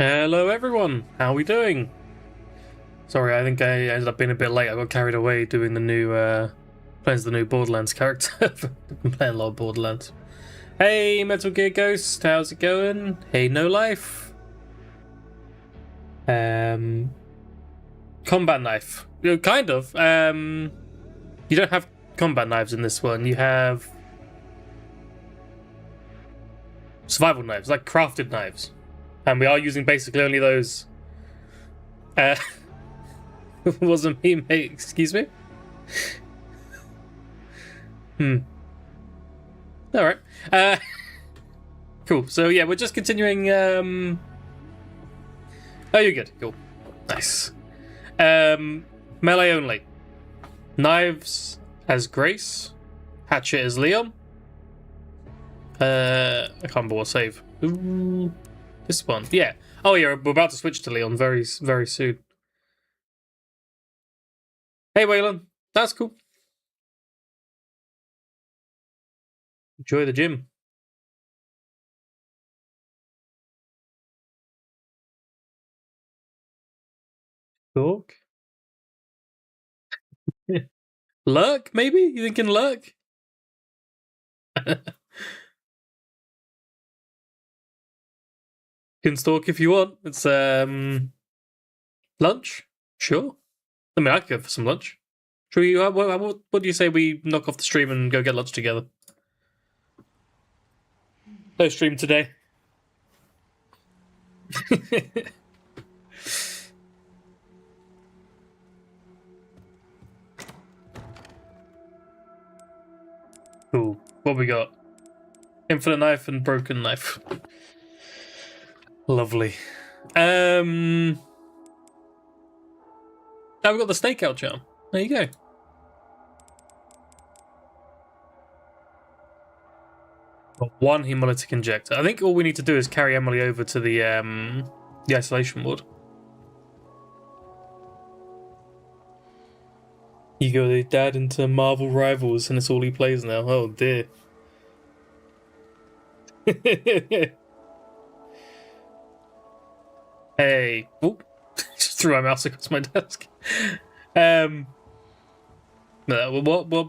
Hello everyone, how are we doing? Sorry, I think I ended up being a bit late. I got carried away doing the new, playing the new Borderlands character. I've been playing a lot of Borderlands. Hey, Metal Gear Ghost, how's it going? Hey, No Life. Combat knife. Kind of. You don't have combat knives in this one. You have survival knives, like crafted knives. And we are using basically only those. Wasn't me, mate. Excuse me? Alright. Cool. So, yeah, we're just continuing. Oh, you're good. Cool. Nice. Melee only. Knives as Grace. Hatchet as Leon. I can't remember what save. Ooh, this one. Yeah. Oh, yeah, we're about to switch to Leon very, very soon. Hey, Waylon. That's cool. Enjoy the gym. Talk. Lurk, maybe? You thinking lurk? Can stalk if you want. It's lunch. Sure. I mean, I could go for some lunch. Should we? What do you say we knock off the stream and go get lunch together? No stream today. Cool. What we got? Infinite knife and broken knife. Lovely. Now we've got the stakeout charm. There you go. One hemolytic injector. I think all we need to do is carry Emily over to the isolation ward. You go with dad into Marvel Rivals and it's all he plays now. Oh dear. Hey. Oh, just threw my mouse across my desk. What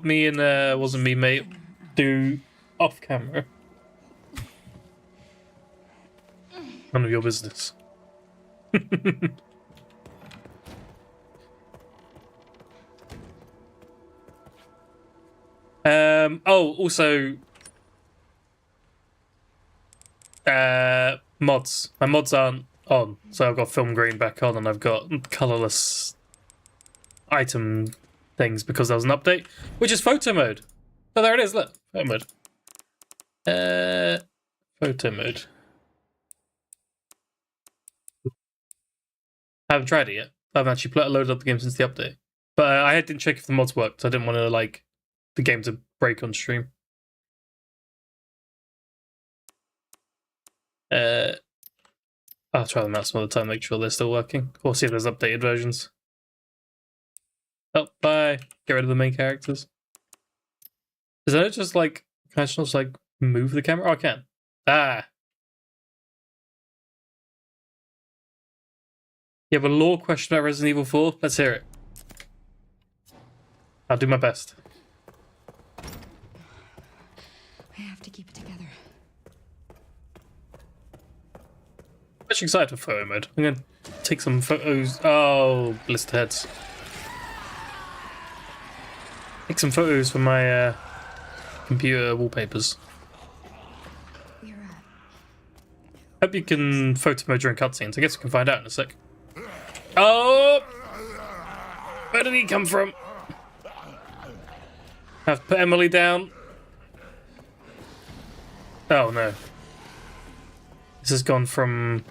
me and wasn't me, mate, do off camera. None of your business. Oh, also, mods. My mods aren't on, so I've got film grain back on, and I've got colorless item things because there was an update, which is photo mode. Oh, there it is. Look, photo mode. Photo mode. I haven't tried it yet. I haven't actually loaded up the game since the update, but I didn't check if the mods worked. So I didn't want to the game to break on stream. I'll try them out some other time, make sure they're still working, or see if there's updated versions. Oh, bye. Get rid of the main characters. Is that just can I just move the camera? Oh, I can. Ah. You have a lore question about Resident Evil 4? Let's hear it. I'll do my best. I have to keep it together. I'm actually excited for photo mode. I'm gonna take some photos. Oh, blister heads. Take some photos for my computer wallpapers. Hope you can photo mode during cutscenes. I guess we can find out in a sec. Oh! Where did he come from? Have to put Emily down. Oh no. This has gone from...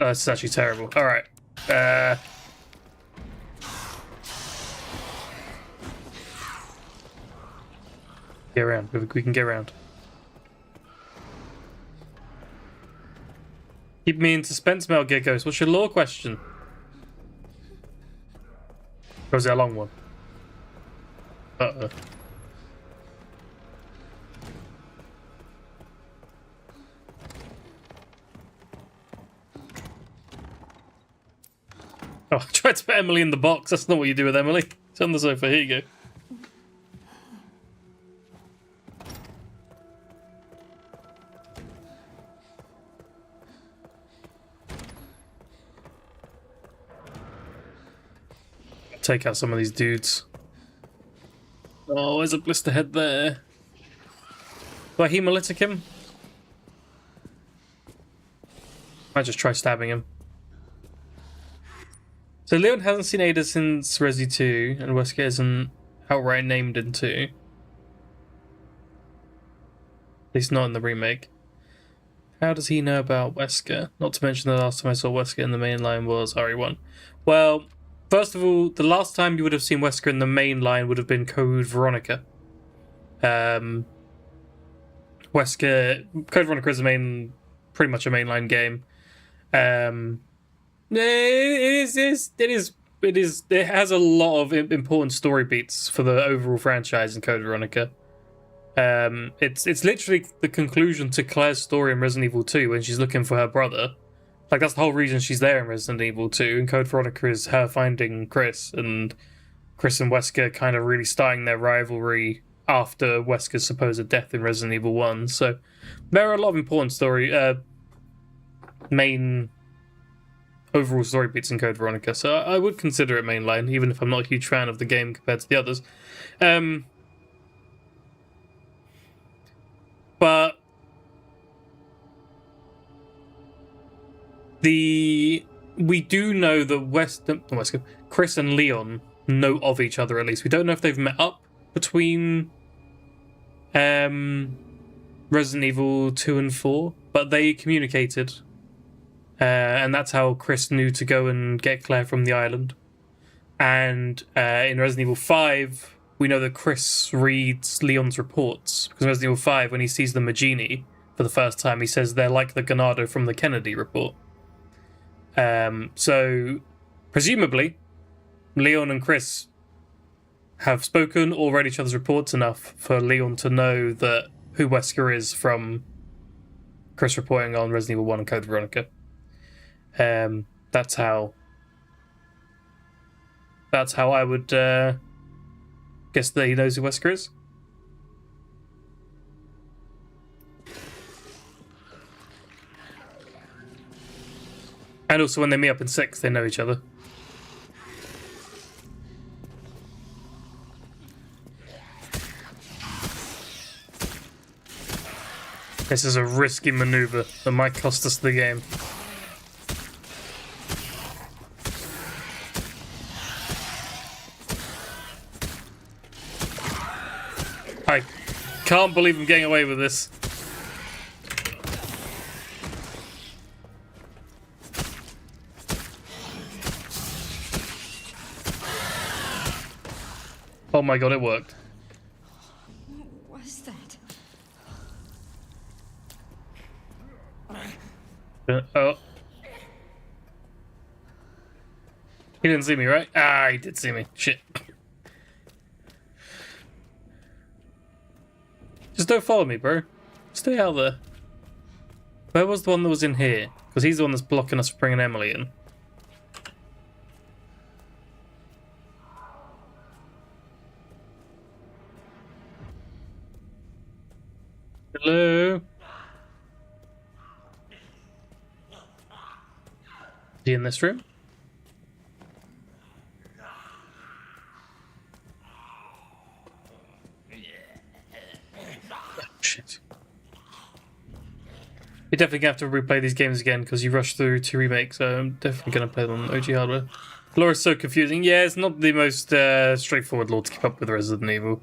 Oh, this is actually terrible. Alright. Get around. We can get around. Keep me in suspense, Metal Gear Ghost. What's your lore question? Or is it a long one? Uh-oh. Oh, I tried to put Emily in the box. That's not what you do with Emily. It's on the sofa. Here you go. Take out some of these dudes. Oh, there's a blister head there. Do I hemolytic him? I just try stabbing him. So Leon hasn't seen Ada since Resi 2, and Wesker isn't outright named in 2. At least not in the remake. How does he know about Wesker? Not to mention the last time I saw Wesker in the main line was RE1. Well, first of all, the last time you would have seen Wesker in the main line would have been Code Veronica. Wesker, Code Veronica is pretty much a mainline game. It has a lot of important story beats for the overall franchise in Code Veronica. It's literally the conclusion to Claire's story in Resident Evil 2 when she's looking for her brother. Like, that's the whole reason she's there in Resident Evil 2, and Code Veronica is her finding Chris, and Chris and Wesker kind of really starting their rivalry after Wesker's supposed death in Resident Evil 1. So there are a lot of important main overall story beats in Code Veronica, so I would consider it mainline, even if I'm not a huge fan of the game compared to the others. But we do know that Chris and Leon know of each other, at least. We don't know if they've met up between Resident Evil 2 and 4, but they communicated. And that's how Chris knew to go and get Claire from the island. And in Resident Evil 5, we know that Chris reads Leon's reports. Because in Resident Evil 5, when he sees the Magini for the first time, he says they're like the Ganado from the Kennedy report. So, presumably, Leon and Chris have spoken or read each other's reports enough for Leon to know that who Wesker is from Chris reporting on Resident Evil 1 and Code Veronica. That's how I would guess that he knows who Wesker is. And also when they meet up in 6, they know each other. This is a risky maneuver that might cost us the game. I can't believe I'm getting away with this. Oh my god, it worked. What was that? Oh. He didn't see me, right? Ah, he did see me. Shit. Just don't follow me, bro. Stay out there. Where was the one that was in here? Because he's the one that's blocking us from bringing Emily in. Hello? Is he in this room? Shit. You're definitely gonna have to replay these games again because you rushed through 2 remakes, so I'm definitely gonna play them on OG hardware. Lore is so confusing. Yeah, it's not the most straightforward lore to keep up with Resident Evil.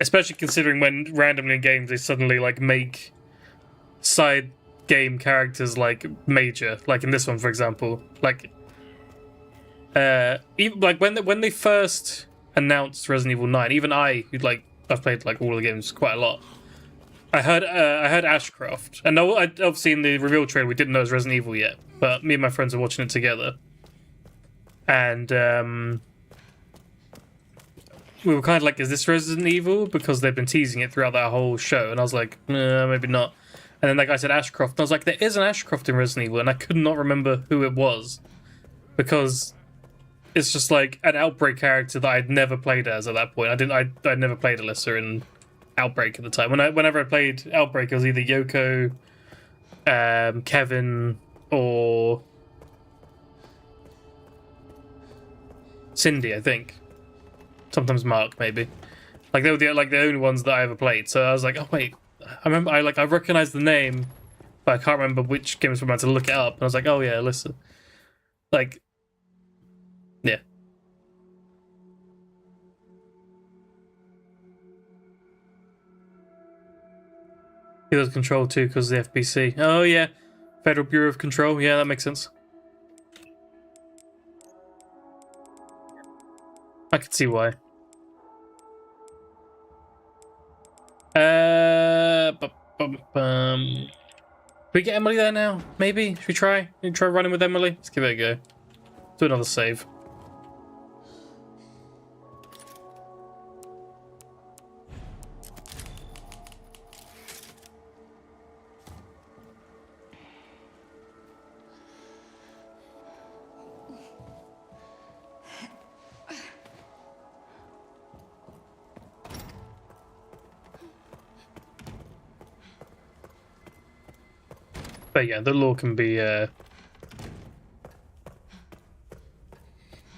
Especially considering when randomly in games they suddenly like make side game characters like major, like in this one for example. Like even like when they first announced Resident Evil 9, even I've played like all of the games quite a lot. I heard Ashcroft, and obviously in the reveal trailer we didn't know it was Resident Evil yet, but me and my friends were watching it together, and we were kind of like, is this Resident Evil? Because they've been teasing it throughout that whole show, and I was like, maybe not. And then that guy said Ashcroft. And I was like, there is an Ashcroft in Resident Evil, and I could not remember who it was. Because it's just like an Outbreak character that I'd never played as at that point. I'd never played Alyssa in Outbreak at the time. Whenever I played Outbreak, it was either Yoko, Kevin, or Cindy, I think. Sometimes Mark, maybe. Like they were the only ones that I ever played. So I was like, oh wait, I remember I recognized the name, but I can't remember which game it's from. I had to look it up, and I was like, oh yeah, Alyssa. Like, yeah. He does Control too because of the FBC. Oh yeah, Federal Bureau of Control. Yeah, that makes sense. I could see why. Can we get Emily there now? Maybe? Should we try? Should we try running with Emily? Let's give it a go. Do another save. But yeah, the law can be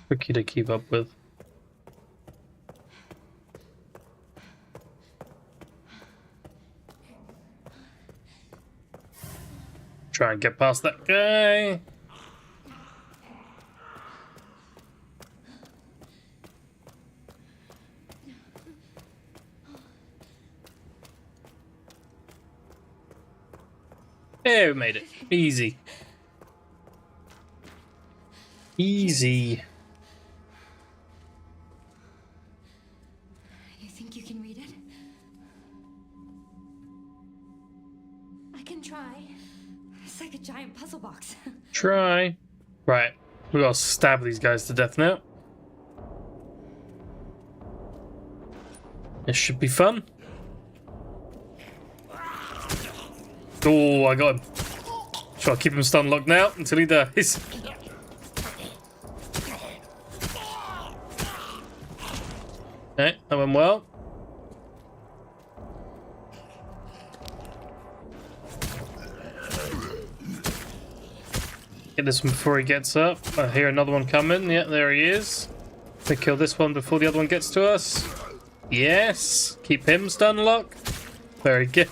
tricky to keep up with. Try and get past that guy. Yeah, we made it. Easy. Easy. You think you can read it? I can try. It's like a giant puzzle box. Try. Right. We gotta stab these guys to death now. This should be fun. Oh, I got him. Should I keep him stun locked now until he dies? Okay, that went well. Get this one before he gets up. I hear another one coming. Yeah, there he is. We kill this one before the other one gets to us. Yes. Keep him stun locked. Very good.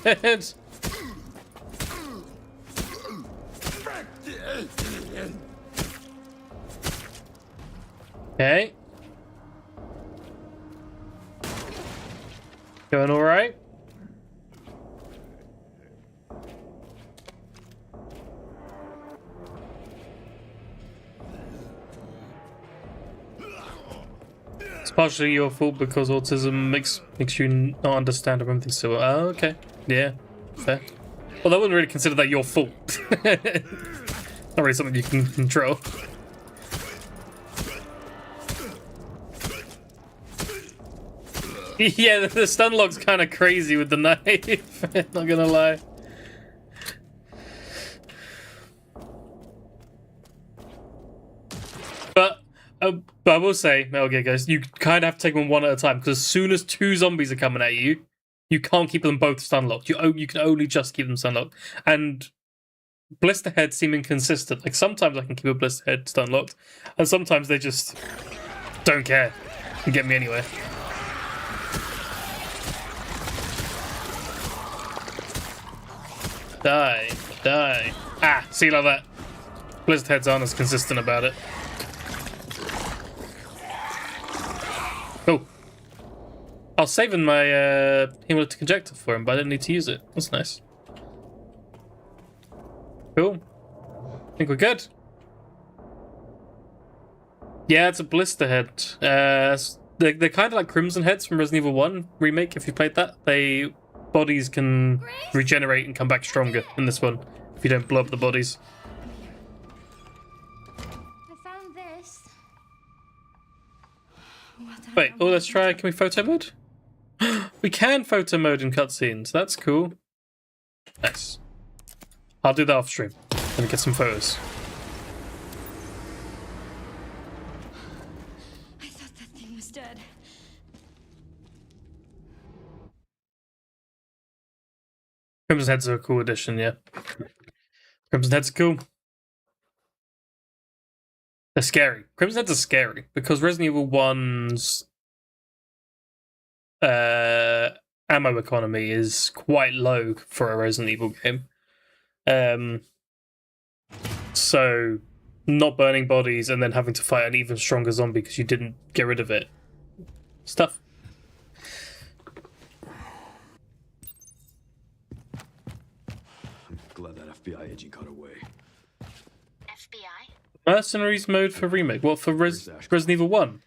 Okay. Going all right. It's partially your fault because autism makes you not understand everything so well. Oh, okay. Yeah. Fair. Well, I wouldn't really consider that your fault. Not really something you can control. Yeah, the stun lock's kind of crazy with the knife. Not gonna lie. But I will say, Metal Gear guys, you kind of have to take them one at a time because as soon as two zombies are coming at you, you can't keep them both stun locked. You can only just keep them stun locked. And blister heads seem inconsistent. Like sometimes I can keep a blister head stun locked, and sometimes they just don't care and get me anyway. Die. Die. Ah, see like that? Blizzard heads aren't as consistent about it. Oh. I was saving my hemolytic injector for him, but I didn't need to use it. That's nice. Cool. I think we're good. Yeah, it's a blister head. They're kind of like Crimson Heads from Resident Evil 1 remake, if you played that. Bodies can regenerate and come back stronger in this one if you don't blow up the bodies. I found this. Wait, oh, let's try. Can we photo mode? We can photo mode in cutscenes. That's cool. Nice. I'll do that off stream. Gonna get some photos. I thought that thing was dead. Crimson Heads are a cool addition, yeah. Crimson Heads are cool. They're scary. Crimson Heads are scary because Resident Evil 1's ammo economy is quite low for a Resident Evil game. So not burning bodies and then having to fight an even stronger zombie because you didn't get rid of it. Stuff. I'm glad that FBI agent got away. FBI? Mercenaries mode for remake. What, for Resident Evil 1?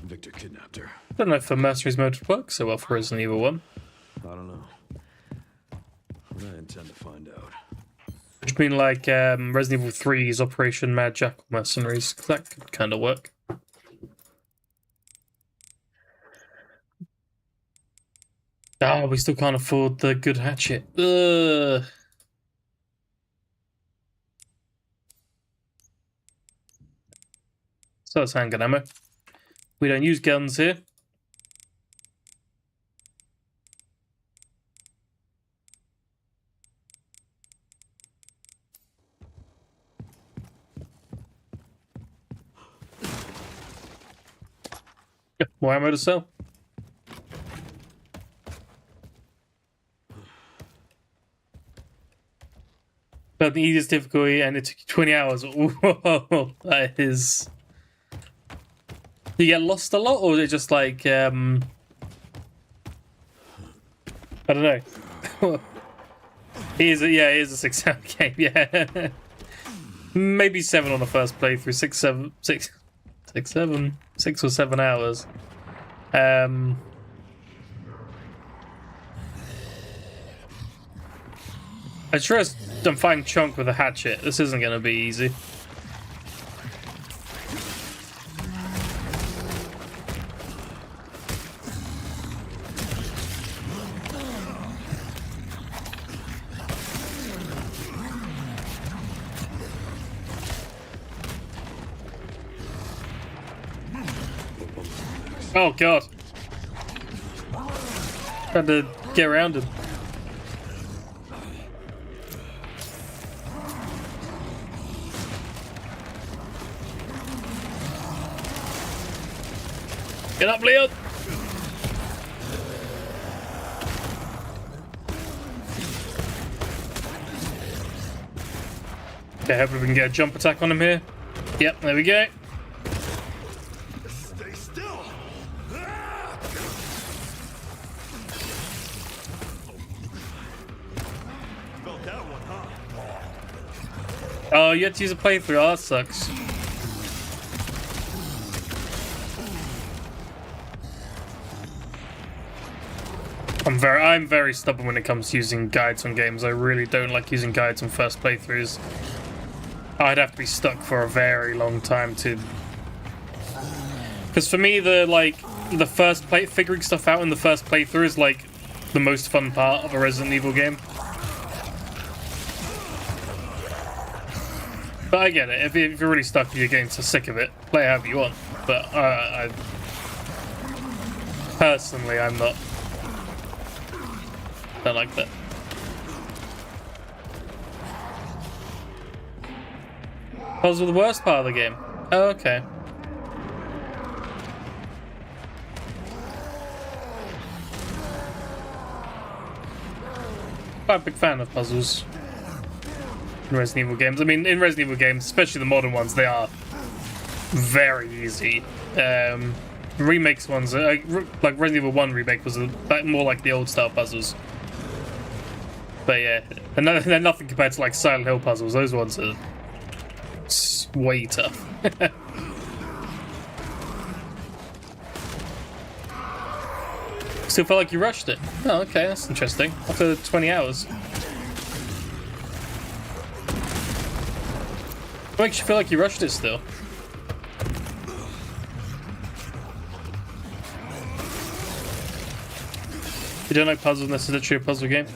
Victor kidnapped her. I don't know if the Mercenaries mode would work so well for Resident Evil 1. I don't know. But I intend to find out. Which mean like Resident Evil 3's Operation Mad Jackal Mercenaries. That could kind of work. Ah, we still can't afford the good hatchet. Ugh. So that's handgun ammo. We don't use guns here. Yep, more ammo to sell. But the easiest difficulty, and it took you 20 hours. Whoa, that is. Do you get lost a lot, or is it just like I don't know. It is a 6-hour game, yeah. Maybe 7 on the first playthrough, 6 or 7 hours. I trust I'm fighting Chunk with a hatchet. This isn't gonna be easy. Oh god. Had to get around him. Get up, Leon! Okay, hopefully we can get a jump attack on him here. Yep, there we go. Stay still! Felt that one, huh? Oh, you had to use a playthrough. Oh, that sucks. I'm very stubborn when it comes to using guides on games. I really don't like using guides on first playthroughs. I'd have to be stuck for a very long time to. Because for me, the first figuring stuff out in the first playthrough is like the most fun part of a Resident Evil game. But I get it. If you're really stuck with your game, so sick of it, play however you want. But I personally, I'm not. Don't like that. Puzzle the worst part of the game. Oh, okay. Quite a big fan of puzzles in Resident Evil games. I mean, in Resident Evil games, especially the modern ones, they are very easy. Remakes ones, like Resident Evil 1 remake was more like the old style puzzles. But yeah, and they're nothing compared to like Silent Hill puzzles. Those ones are way tough. Still felt like you rushed it. Oh, okay, that's interesting. After 20 hours. What makes you feel like you rushed it still? You don't like puzzles unless it's literally a puzzle game?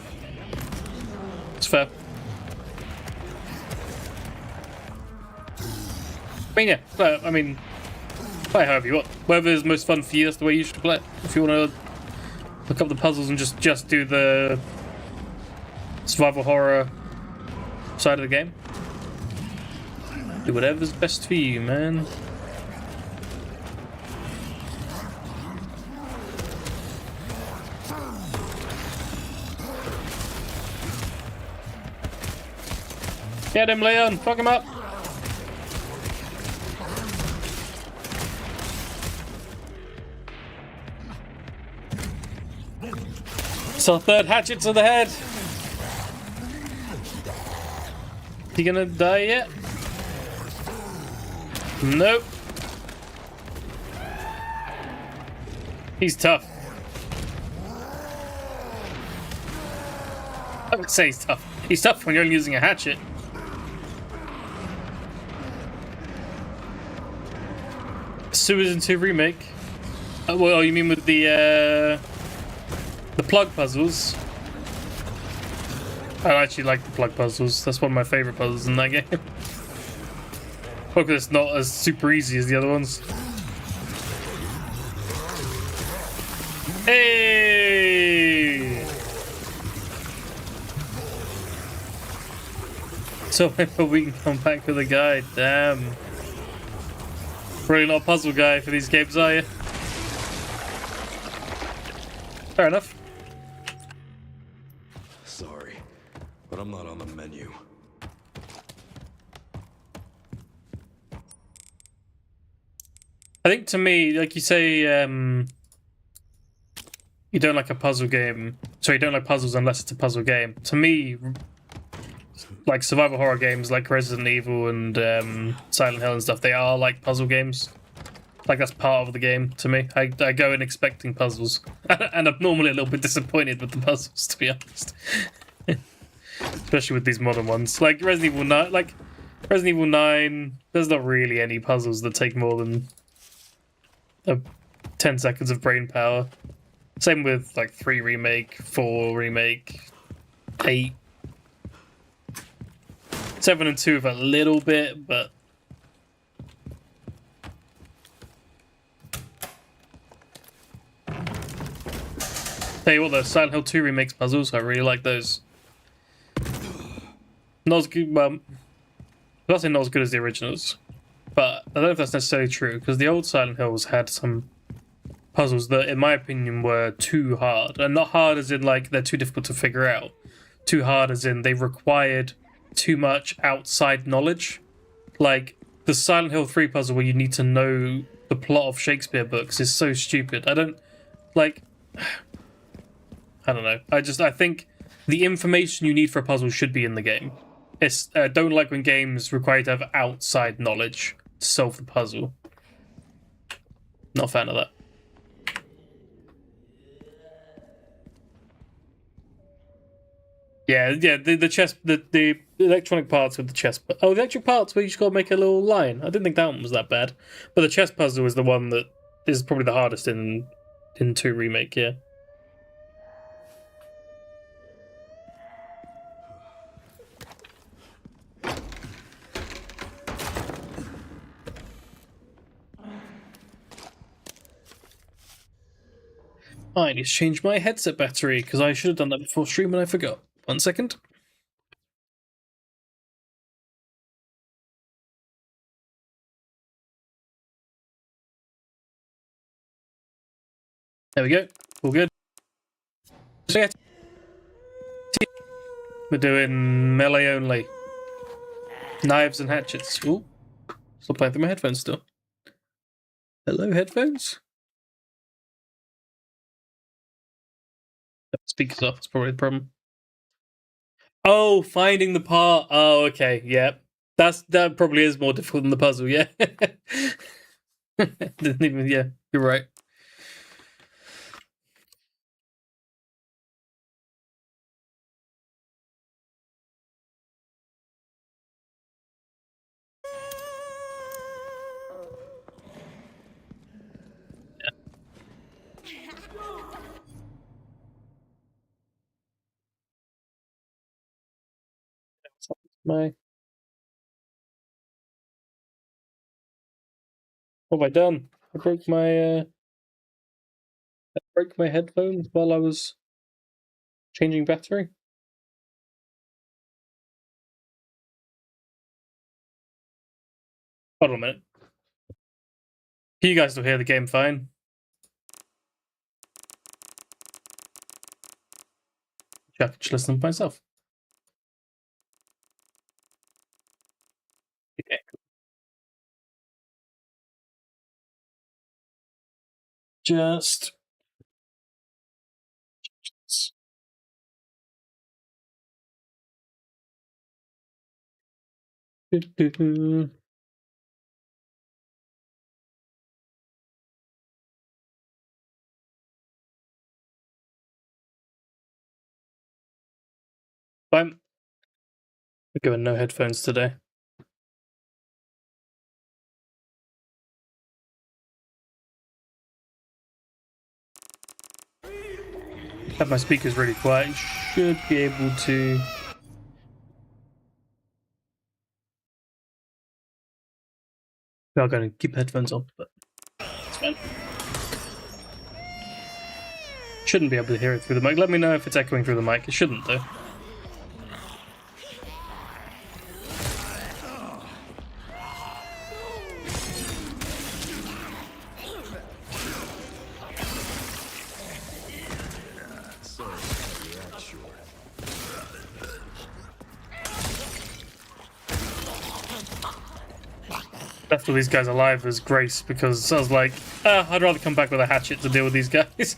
It's fair. I mean, yeah, but, I mean, play however you want. Whatever is most fun for you, that's the way you should play it. If you want to look up the puzzles and just do the survival horror side of the game, do whatever's best for you, man. Get him, Leon! Fuck him up! So third hatchet to the head. He gonna die yet? Nope. He's tough. I would say he's tough. He's tough when you're only using a hatchet. Suicide 2 remake. Well, you mean with the plug puzzles? I actually like the plug puzzles. That's one of my favorite puzzles in that game. Because it's not as super easy as the other ones. Hey! So we can come back with a guide. Damn. Really not a puzzle guy for these games, are you? Fair enough. Sorry, but I'm not on the menu. I think to me, like you say, you don't like a puzzle game. So you don't like puzzles unless it's a puzzle game. To me, like survival horror games like Resident Evil and Silent Hill and stuff, they are like puzzle games. Like that's part of the game to me. I go in expecting puzzles, and I'm normally a little bit disappointed with the puzzles, to be honest. Especially with these modern ones, like Resident Evil 9. Like Resident Evil 9, there's not really any puzzles that take more than 10 seconds of brain power. Same with like 3 remake, 4 remake, 8, 7 and 2 have a little bit, but. Tell you what, those Silent Hill 2 remakes puzzles, I really like those. Not as good, well, I'm not saying not as good as the originals, but I don't know if that's necessarily true, because the old Silent Hills had some puzzles that, in my opinion, were too hard. And not hard as in, like, they're too difficult to figure out. Too hard as in they required too much outside knowledge. Like, the Silent Hill 3 puzzle where you need to know the plot of Shakespeare books is so stupid. I don't know. I think the information you need for a puzzle should be in the game. It's don't like when games require you to have outside knowledge to solve the puzzle. Not a fan of that. Yeah. The chess, the electronic parts with the chess. Oh, the electric parts where you just got to make a little line. I didn't think that one was that bad, but the chess puzzle is the one that is probably the hardest in 2 remake. Yeah. I need to change my headset battery because I should have done that before stream and I forgot. 1 second. There we go. All good. We're doing melee only. Knives and hatchets. Ooh. Still playing through my headphones still. Hello, headphones? Speakers off, that's probably the problem. Oh, finding the part. Oh, okay, yeah. That probably is more difficult than the puzzle, yeah. Didn't even, yeah, you're right. My What have I done? I broke my headphones while I was changing battery. Hold on a minute. Can you guys still hear the game fine? I could just listen to myself. Okay. Just I'm going no headphones today. Have my speakers really quiet. Should be able to. I'm going to keep headphones on, but it's fine. Shouldn't be able to hear it through the mic. Let me know if it's echoing through the mic. It shouldn't, though. Left all these guys alive as Grace because I was like, I'd rather come back with a hatchet to deal with these guys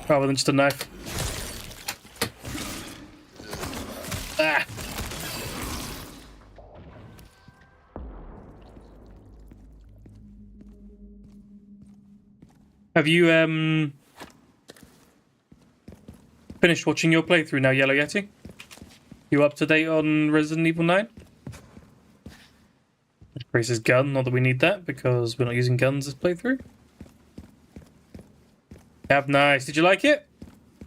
rather than just a knife. Ah. Have you finished watching your playthrough now, Yellow Yeti? You up to date on Resident Evil 9? Grace's gun, not that we need that because we're not using guns this playthrough. Have nice. Did you like it?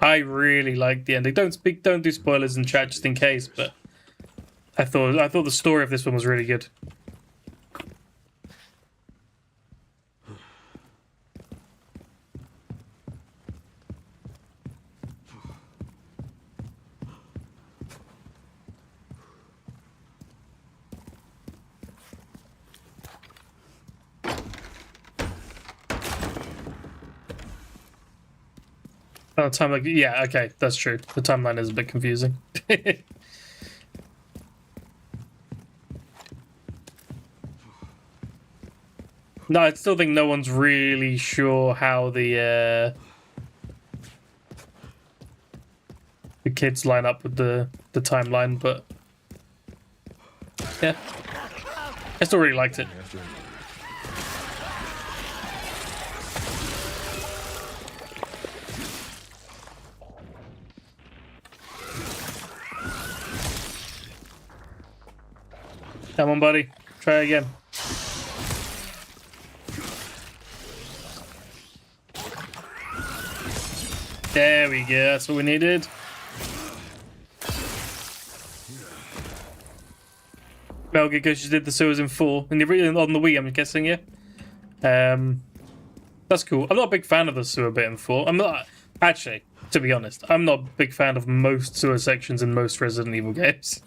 I really liked the ending. Don't do spoilers in chat just in case, but I thought the story of this one was really good. Oh, yeah, okay, that's true. The timeline is a bit confusing. No, I still think no one's really sure how the kids line up with the timeline, but yeah, I still really liked it. Come on, buddy. Try again. There we go. That's what we needed. Metal Gear Ghost did the sewers in 4. On the Wii, I'm guessing, yeah? That's cool. I'm not a big fan of the sewer bit in 4. I'm not... Actually, to be honest, I'm not a big fan of most sewer sections in most Resident Evil games.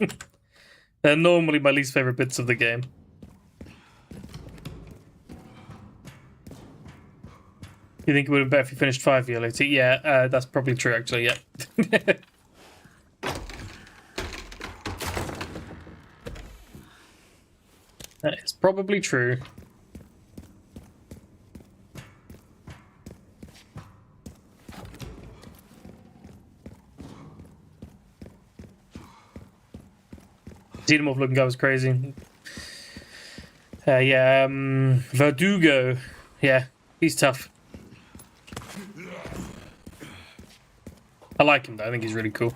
They're normally my least favorite bits of the game. You think it would have been better if you finished 5 years later? Yeah, that's probably true, actually, yeah. That is probably true. Xenomorph looking guy was crazy. Yeah, Verdugo. Yeah, he's tough. I like him though, I think he's really cool.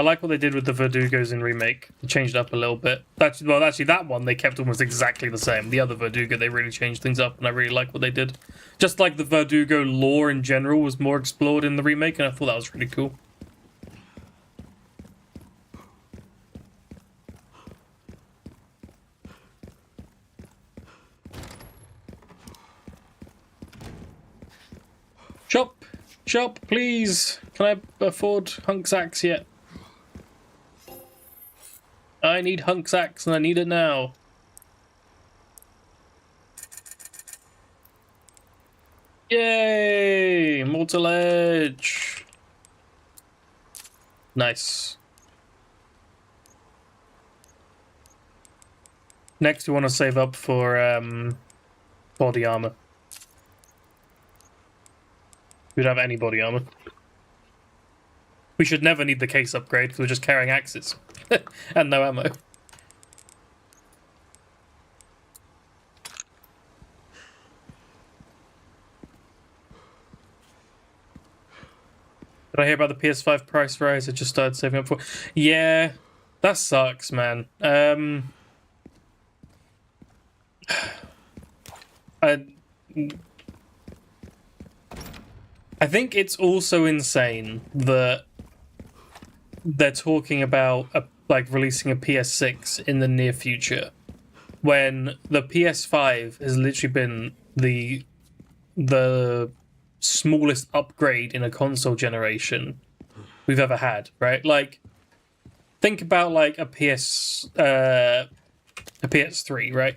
like what they did with the Verdugos in Remake. They changed it up a little bit. Actually, that one they kept almost exactly the same. The other Verdugo, they really changed things up, and I really like what they did. Just like the Verdugo lore in general was more explored in the remake, and I thought that was really cool. Shop! Shop, please! Can I afford Hunk's axe yet? I need Hunk's axe and I need it now. Yay! Mortal Edge! Nice. Next we want to save up for body armor. We don't have any body armor. We should never need the case upgrade because we're just carrying axes. And no ammo. Did I hear about the PS5 price rise I just started saving up for? Yeah, that sucks, man. I think it's also insane that they're talking about releasing a PS6 in the near future, when the PS5 has literally been the smallest upgrade in a console generation we've ever had, right? Like, think about like a PS3, right?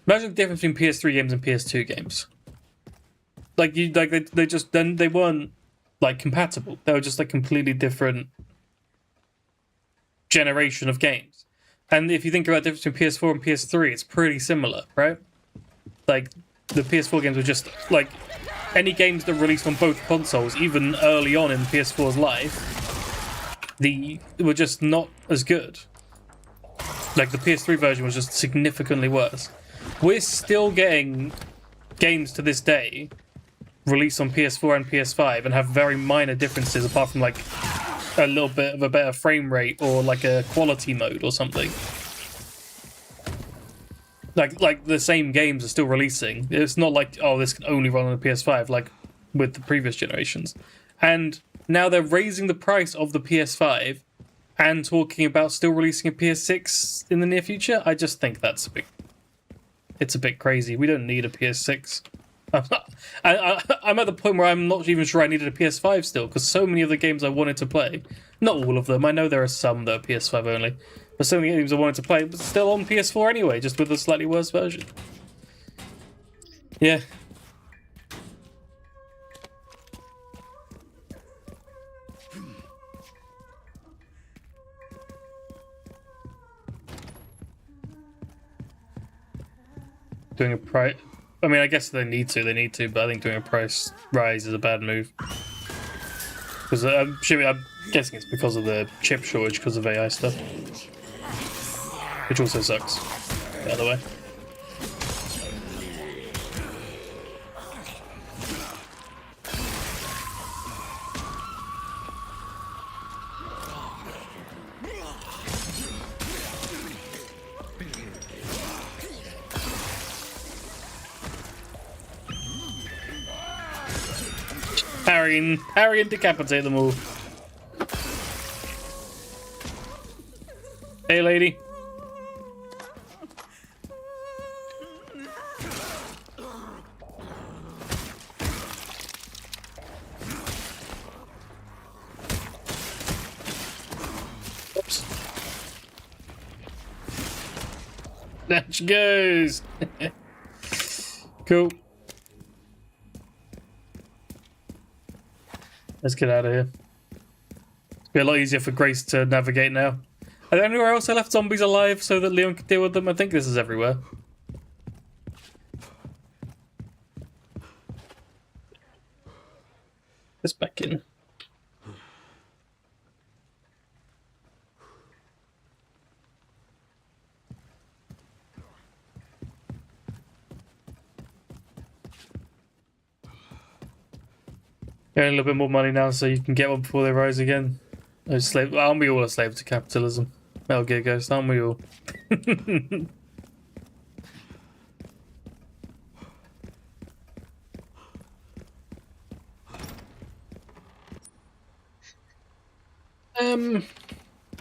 Imagine the difference between PS3 games and PS2 games. They weren't like compatible. They were just like completely different generation of games. And if you think about the difference between PS4 and PS3, it's pretty similar, right? Like, the PS4 games were just like any games that released on both consoles, even early on in PS4's life, they were just not as good. Like, the PS3 version was just significantly worse. We're still getting games to this day released on PS4 and PS5 and have very minor differences apart from like a little bit of a better frame rate or like a quality mode or something. Like the same games are still releasing. It's not like, oh, this can only run on the PS5 like with the previous generations. And now they're raising the price of the PS5 and talking about still releasing a PS6 in the near future. I just think that's it's a bit crazy. We don't need a PS6. I'm at the point where I'm not even sure I needed a PS5 still, because so many of the games I wanted to play, not all of them, I know there are some that are PS5 only, but so many games I wanted to play, but still on PS4 anyway, just with a slightly worse version. Yeah. Doing a price... I mean, I guess they need to, but I think doing a price rise is a bad move. Because I'm guessing it's because of the chip shortage, because of AI stuff. Which also sucks, by the way. Harry and decapitate them all. Hey, lady. Oops. There she goes. Cool. Let's get out of here. It'll be a lot easier for Grace to navigate now. Are there anywhere else I left zombies alive so that Leon could deal with them? I think this is everywhere. Let's back in. Getting a little bit more money now so you can get one before they rise again. Aren't we all a slave to capitalism? Metal Gear Ghost, aren't we all?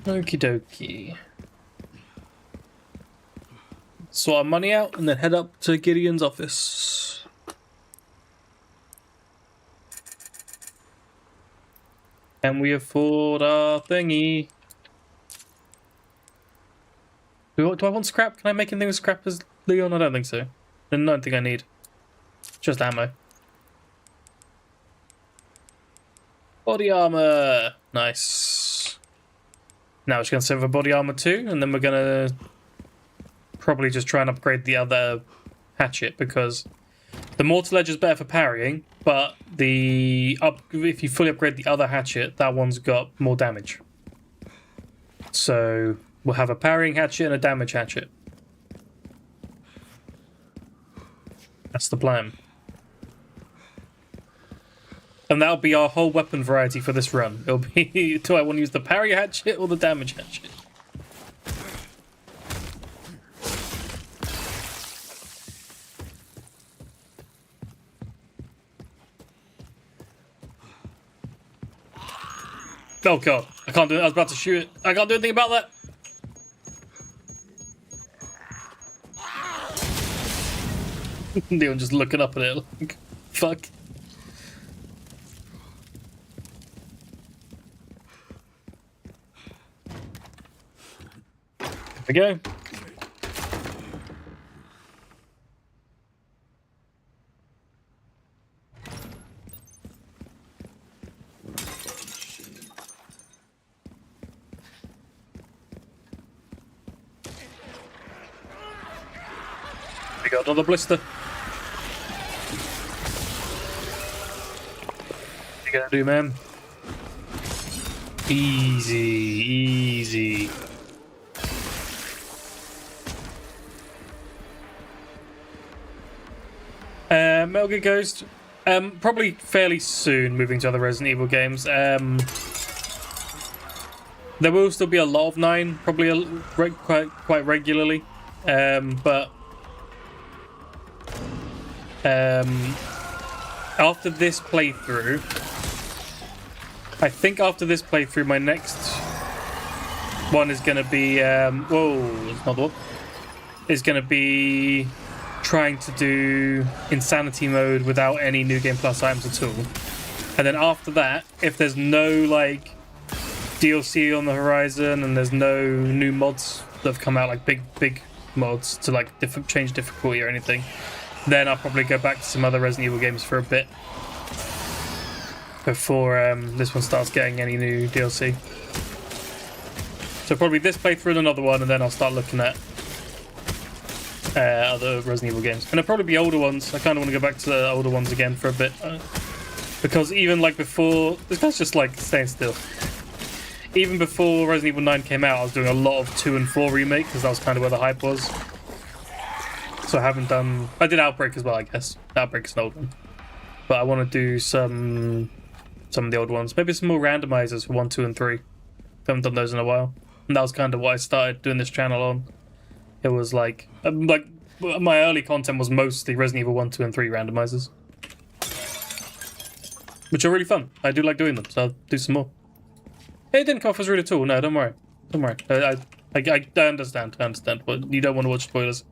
Okie dokie. Sort our money out and then head up to Gideon's office. Can we afford our thingy? Do I want scrap? Can I make anything with scrap as Leon? I don't think so. I don't think I need. Just ammo. Body armor. Nice. Now we're just going to save for body armor too, and then we're going to probably just try and upgrade the other hatchet, because the mortal edge is better for parrying, but if you fully upgrade the other hatchet, that one's got more damage. So we'll have a parrying hatchet and a damage hatchet. That's the plan. And that'll be our whole weapon variety for this run. It'll be, do I want to use the parry hatchet or the damage hatchet? Oh god, I can't do it. I was about to shoot it. I can't do anything about that. Leon just looking up at it like, fuck. There we go. We got another blister. What you gonna do, man? Easy, easy. Metal Gear Ghost, probably fairly soon moving to other Resident Evil games. There will still be a lot of 9, probably quite regularly, but after this playthrough, I think after this playthrough, my next one is going to be, whoa, it's not the one, is going to be trying to do Insanity mode without any New Game Plus items at all. And then after that, if there's no, like, DLC on the horizon and there's no new mods that have come out, like big mods to, like, change difficulty or anything, then I'll probably go back to some other Resident Evil games for a bit before this one starts getting any new DLC. So probably this playthrough and another one, and then I'll start looking at other Resident Evil games. And they'll probably be older ones. I kind of want to go back to the older ones again for a bit. Because even like before... This guy's just like staying still. Even before Resident Evil 9 came out, I was doing a lot of 2 and 4 remake, because that was kind of where the hype was. So I haven't done... I did Outbreak as well, I guess. Outbreak's an old one. But I want to do some of the old ones. Maybe some more randomizers for 1, 2, and 3. Haven't done those in a while. And that was kind of what I started doing this channel on. It was like my early content was mostly Resident Evil 1, 2, and 3 randomizers. Which are really fun. I do like doing them, so I'll do some more. Hey, it didn't come off as rude at all. No, don't worry. Don't worry. I understand. I understand. But you don't want to watch spoilers.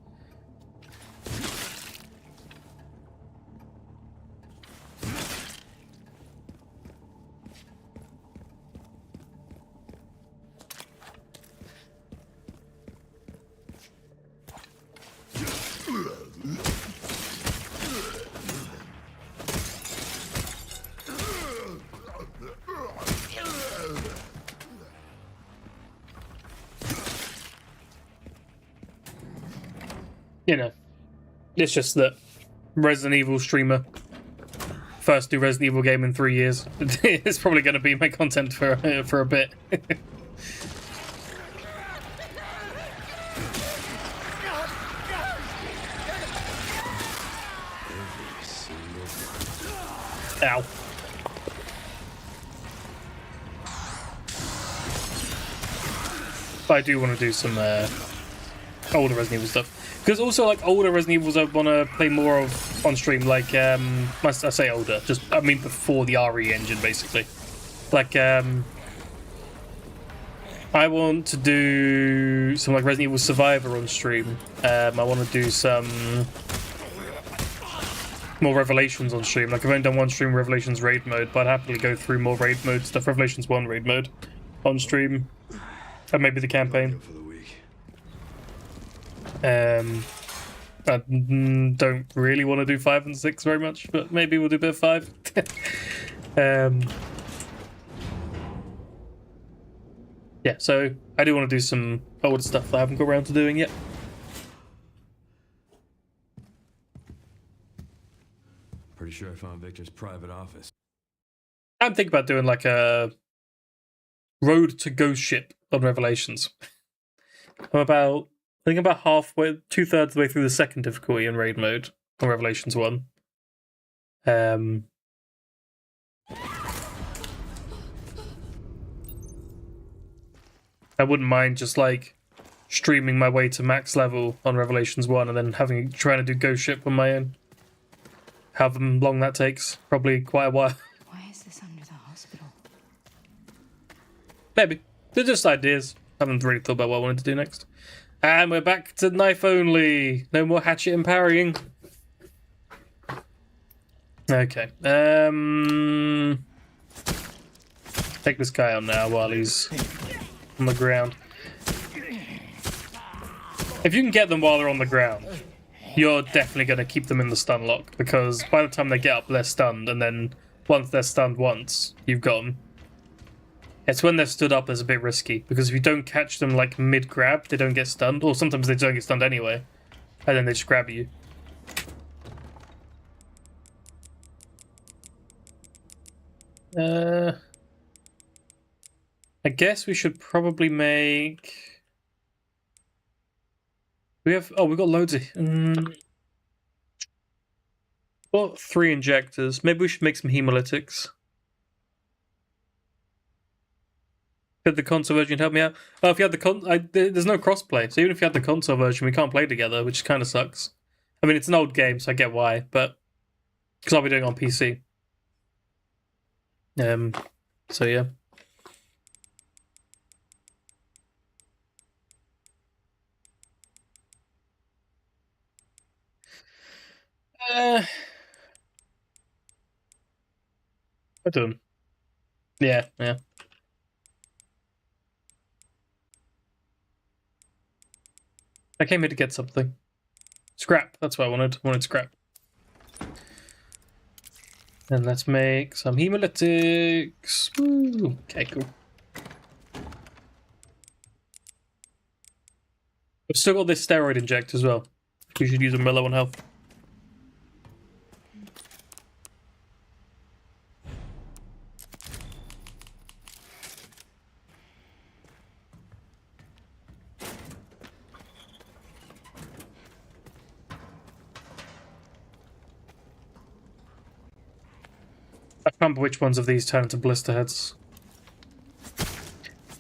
You know, it's just that Resident Evil streamer, first new Resident Evil game in 3 years. It's probably going to be my content for a bit. Ow. But I do want to do some older Resident Evil stuff. Because also, like, older Resident Evils I want to play more of on stream. Like, I say older, just, I mean before the RE engine, basically. Like, I want to do some, like, Resident Evil Survivor on stream. I want to do some more Revelations on stream. Like, I've only done one stream Revelations raid mode, but I'd happily go through more raid mode stuff. Revelations 1 raid mode on stream. And maybe the campaign. I don't really want to do 5 and 6 very much, but maybe we'll do a bit of 5. Yeah, so I do want to do some older stuff that I haven't got around to doing yet. Pretty sure I found Victor's private office. I'm thinking about doing like a road to ghost ship on Revelations. I think about halfway, 2/3 of the way through the second difficulty in raid mode on Revelations 1. I wouldn't mind just like streaming my way to max level on Revelations 1 and then trying to do ghost ship on my own. However long that takes, probably quite a while. Why is this under the hospital? Maybe. They're just ideas. I haven't really thought about what I wanted to do next. And we're back to knife only. No more hatchet and parrying. Okay. Take this guy on now while he's on the ground. If you can get them while they're on the ground, you're definitely going to keep them in the stun lock, because by the time they get up, they're stunned, and then once they're stunned once, you've got them. It's when they're stood up that's a bit risky, because if you don't catch them like mid-grab, they don't get stunned, or sometimes they don't get stunned anyway, and then they just grab you. I guess we should probably make... we've got loads of... Well, 3 injectors. Maybe we should make some hemolytics. Could the console version help me out? Oh, if you had the there's no crossplay, so even if you had the console version, we can't play together, which kind of sucks. I mean, it's an old game, so I get why, but because I'll be doing it on PC. So yeah. I don't. Yeah. I came here to get something. Scrap. That's what I wanted. I wanted scrap. And let's make some hemolytics. Woo. Okay, cool. I've still got this steroid inject as well. We should use them low on health. I can't remember which ones of these turn into blister heads.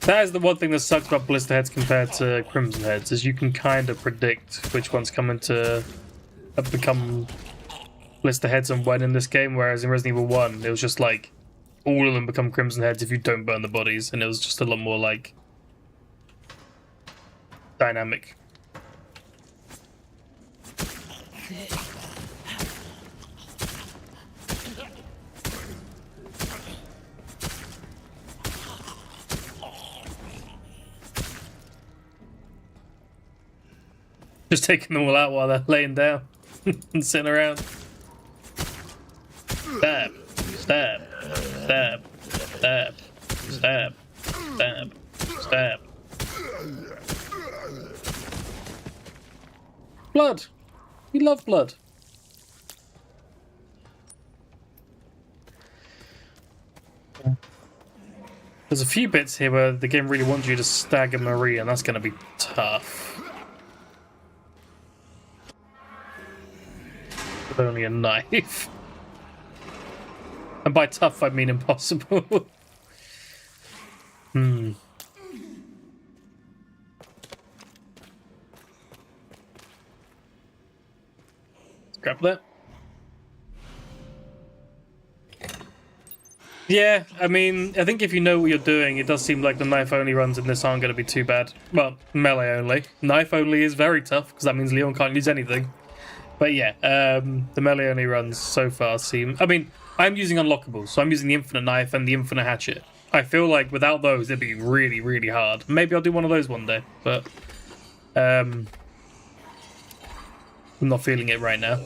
That is the one thing that sucks about blister heads compared to crimson heads, is you can kind of predict which ones come into become blister heads and when in this game, whereas in Resident Evil 1 it was just like all of them become crimson heads if you don't burn the bodies, and it was just a lot more like dynamic. Just taking them all out while they're laying down and sitting around. Stab, stab, stab, stab, stab, stab, stab. Blood! We love blood. There's a few bits here where the game really wants you to stagger Marie, and that's going to be tough. With only a knife. And by tough, I mean impossible. Grab that. Yeah, I mean, I think if you know what you're doing, it does seem like the knife-only runs in this aren't going to be too bad. Well, melee-only. Knife-only is very tough, because that means Leon can't use anything. But yeah, the melee-only runs so far seem... I mean, I'm using unlockables, so I'm using the infinite knife and the infinite hatchet. I feel like without those, it'd be really, really hard. Maybe I'll do one of those one day, but... I'm not feeling it right now.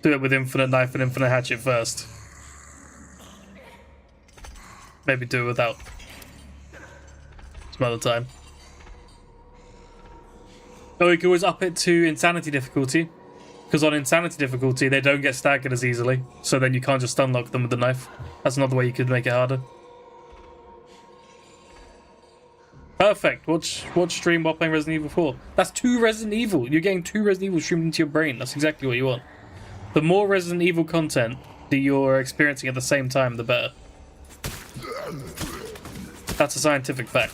Do it with infinite knife and infinite hatchet first. Maybe do it without. Some other time. Oh, you can always up it to insanity difficulty. Because on insanity difficulty, they don't get staggered as easily. So then you can't just unlock them with the knife. That's another way you could make it harder. Perfect. Watch stream while playing Resident Evil 4. That's 2 Resident Evil. You're getting 2 Resident Evil streamed into your brain. That's exactly what you want. The more Resident Evil content that you're experiencing at the same time, the better. That's a scientific fact.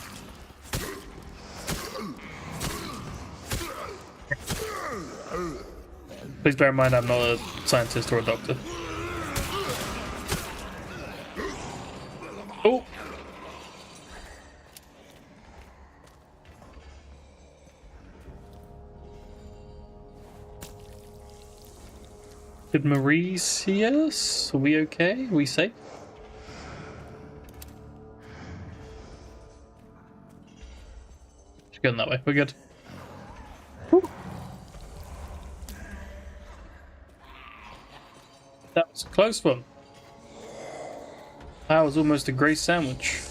Please bear in mind I'm not a scientist or a doctor. Oh! Did Marie see us? Are we okay? Are we safe? She's going that way. We're good. Woo. That was a close one. That was almost a Grace sandwich.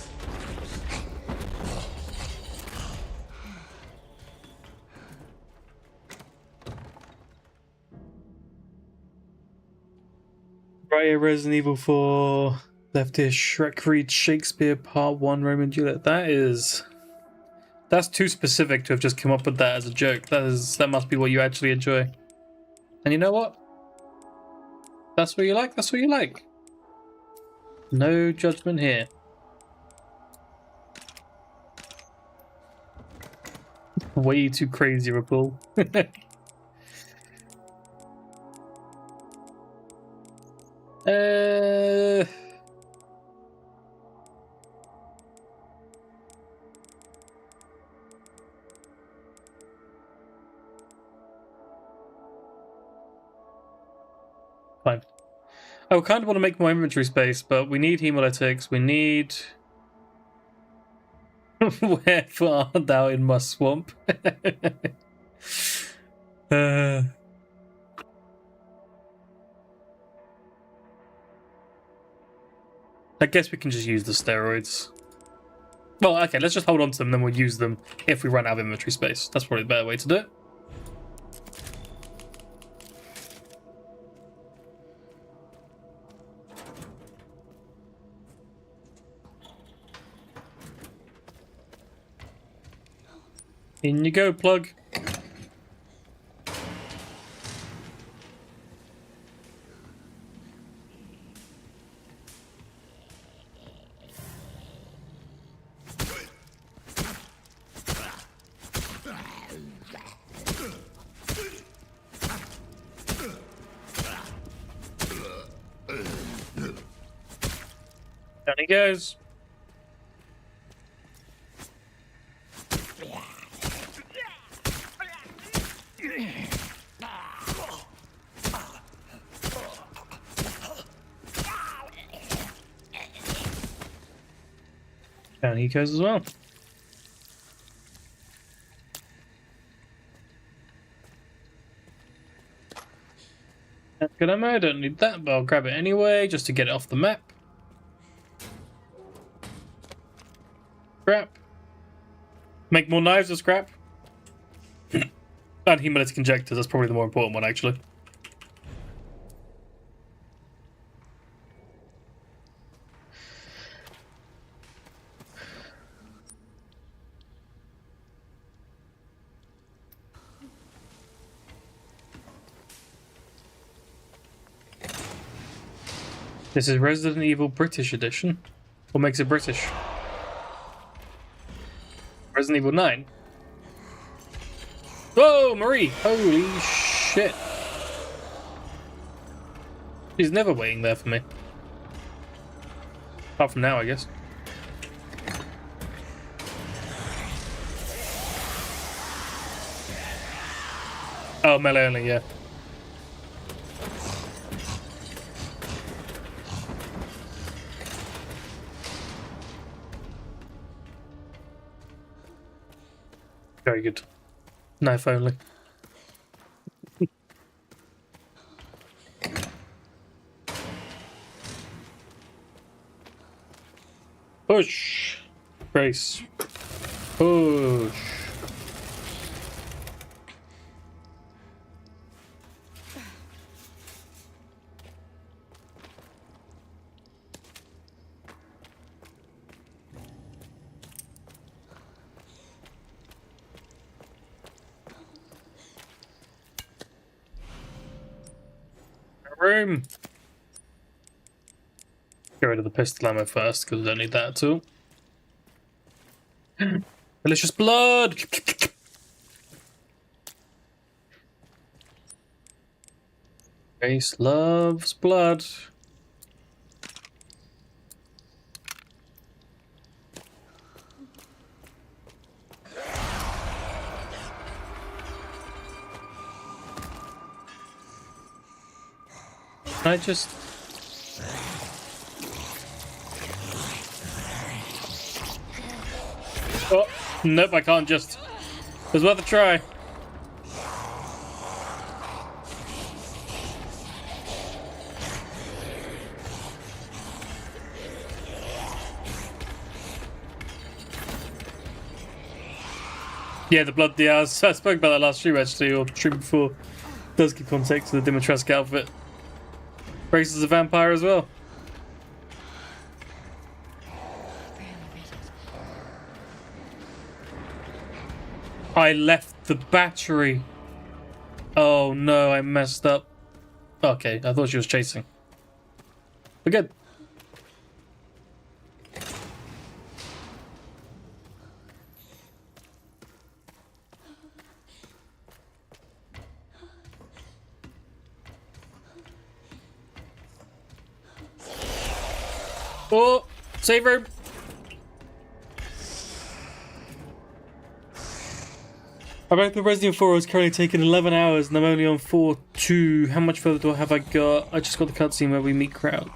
Right, Resident Evil 4, Leftish, Shrek reads Shakespeare Part 1, Romeo and Juliet. That's too specific to have just come up with that as a joke. That must be what you actually enjoy. And you know what? That's what you like, that's what you like. No judgment here. Way too crazy, Rapul. Fine. I kind of want to make more inventory space, but we need hemolytics. We need... Wherefore art thou in my swamp? I guess we can just use the steroids. Well, okay, let's just hold on to them, then we'll use them if we run out of inventory space. That's probably the better way to do it. In you go, plug. Down he goes. Down he goes as well. That's good ammo, I don't need that, but I'll grab it anyway, just to get it off the map. Scrap. Make more knives of scrap. And hemolytic injectors, that's probably the more important one, actually. This is Resident Evil British Edition. What makes it British? Resident Evil 9? Whoa, Marie! Holy shit. She's never waiting there for me. Apart from now, I guess. Oh, melee only, yeah. Very good. Knife only. Push! Grace. Push. Room. Get rid of the pistol ammo first, because we don't need that at all. Delicious blood! Grace loves blood. I just... Oh, nope, I can't just... It was worth a try. Yeah, the blood, yeah, I spoke about that last stream actually, or stream before. Does give context to the Dimitrescu outfit. Grace is a vampire as well. I left the battery. Oh no, I messed up. Okay, I thought she was chasing. We're good. Oh, save room. I reckon the Resident Evil 4 has currently taken 11 hours and I'm only on 4-2. How much further have I got? I just got the cutscene where we meet Krauser.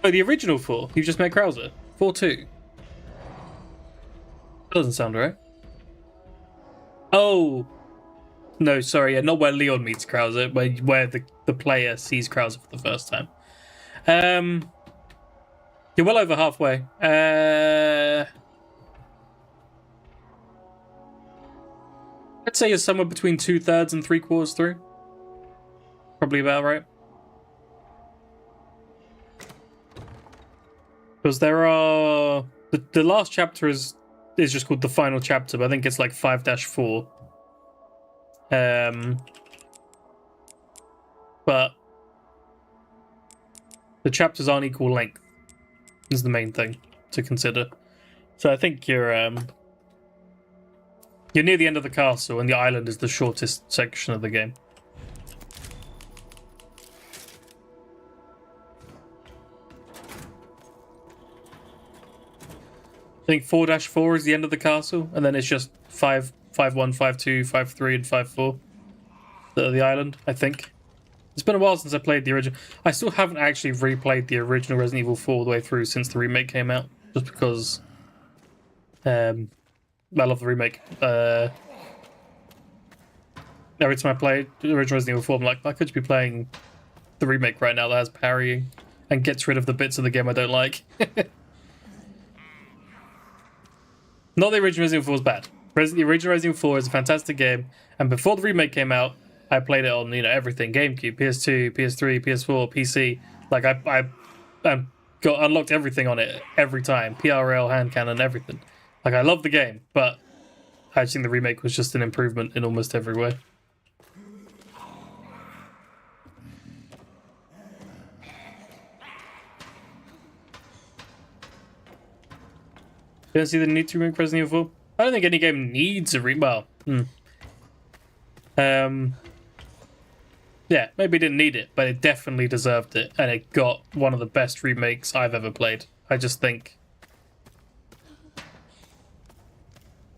Oh, the original 4? You've just met Krauser? 4-2? That doesn't sound right. Oh! No, sorry, yeah, not where Leon meets Krauser, where the player sees Krauser for the first time. You're well over halfway. I'd say you're somewhere between 2/3 and 3/4 through. Probably about right. Because there are... The last chapter is just called the final chapter, but I think it's like 5-4. But the chapters aren't equal length is the main thing to consider. So I think you're near the end of the castle, and the island is the shortest section of the game. I think 4-4 is the end of the castle, and then it's just 5, 5-1, 5-2, 5-3, and 5-4. The island, I think. It's been a while since I played the original. I still haven't actually replayed the original Resident Evil 4 all the way through since the remake came out, just because I love the remake. Every time I play the original Resident Evil 4, I'm like, I could be playing the remake right now that has parrying and gets rid of the bits of the game I don't like. Not the original Resident Evil 4 is bad. The original Resident Evil 4 is a fantastic game, and before the remake came out, I played it on, everything. GameCube, PS2, PS3, PS4, PC. Like, I got unlocked everything on it every time. PRL, hand cannon, everything. Like, I love the game, but I think the remake was just an improvement in almost every way. You didn't see the new remake Resident Evil 4? I don't think any game needs a well. Yeah, maybe it didn't need it, but it definitely deserved it, and it got one of the best remakes I've ever played. I just think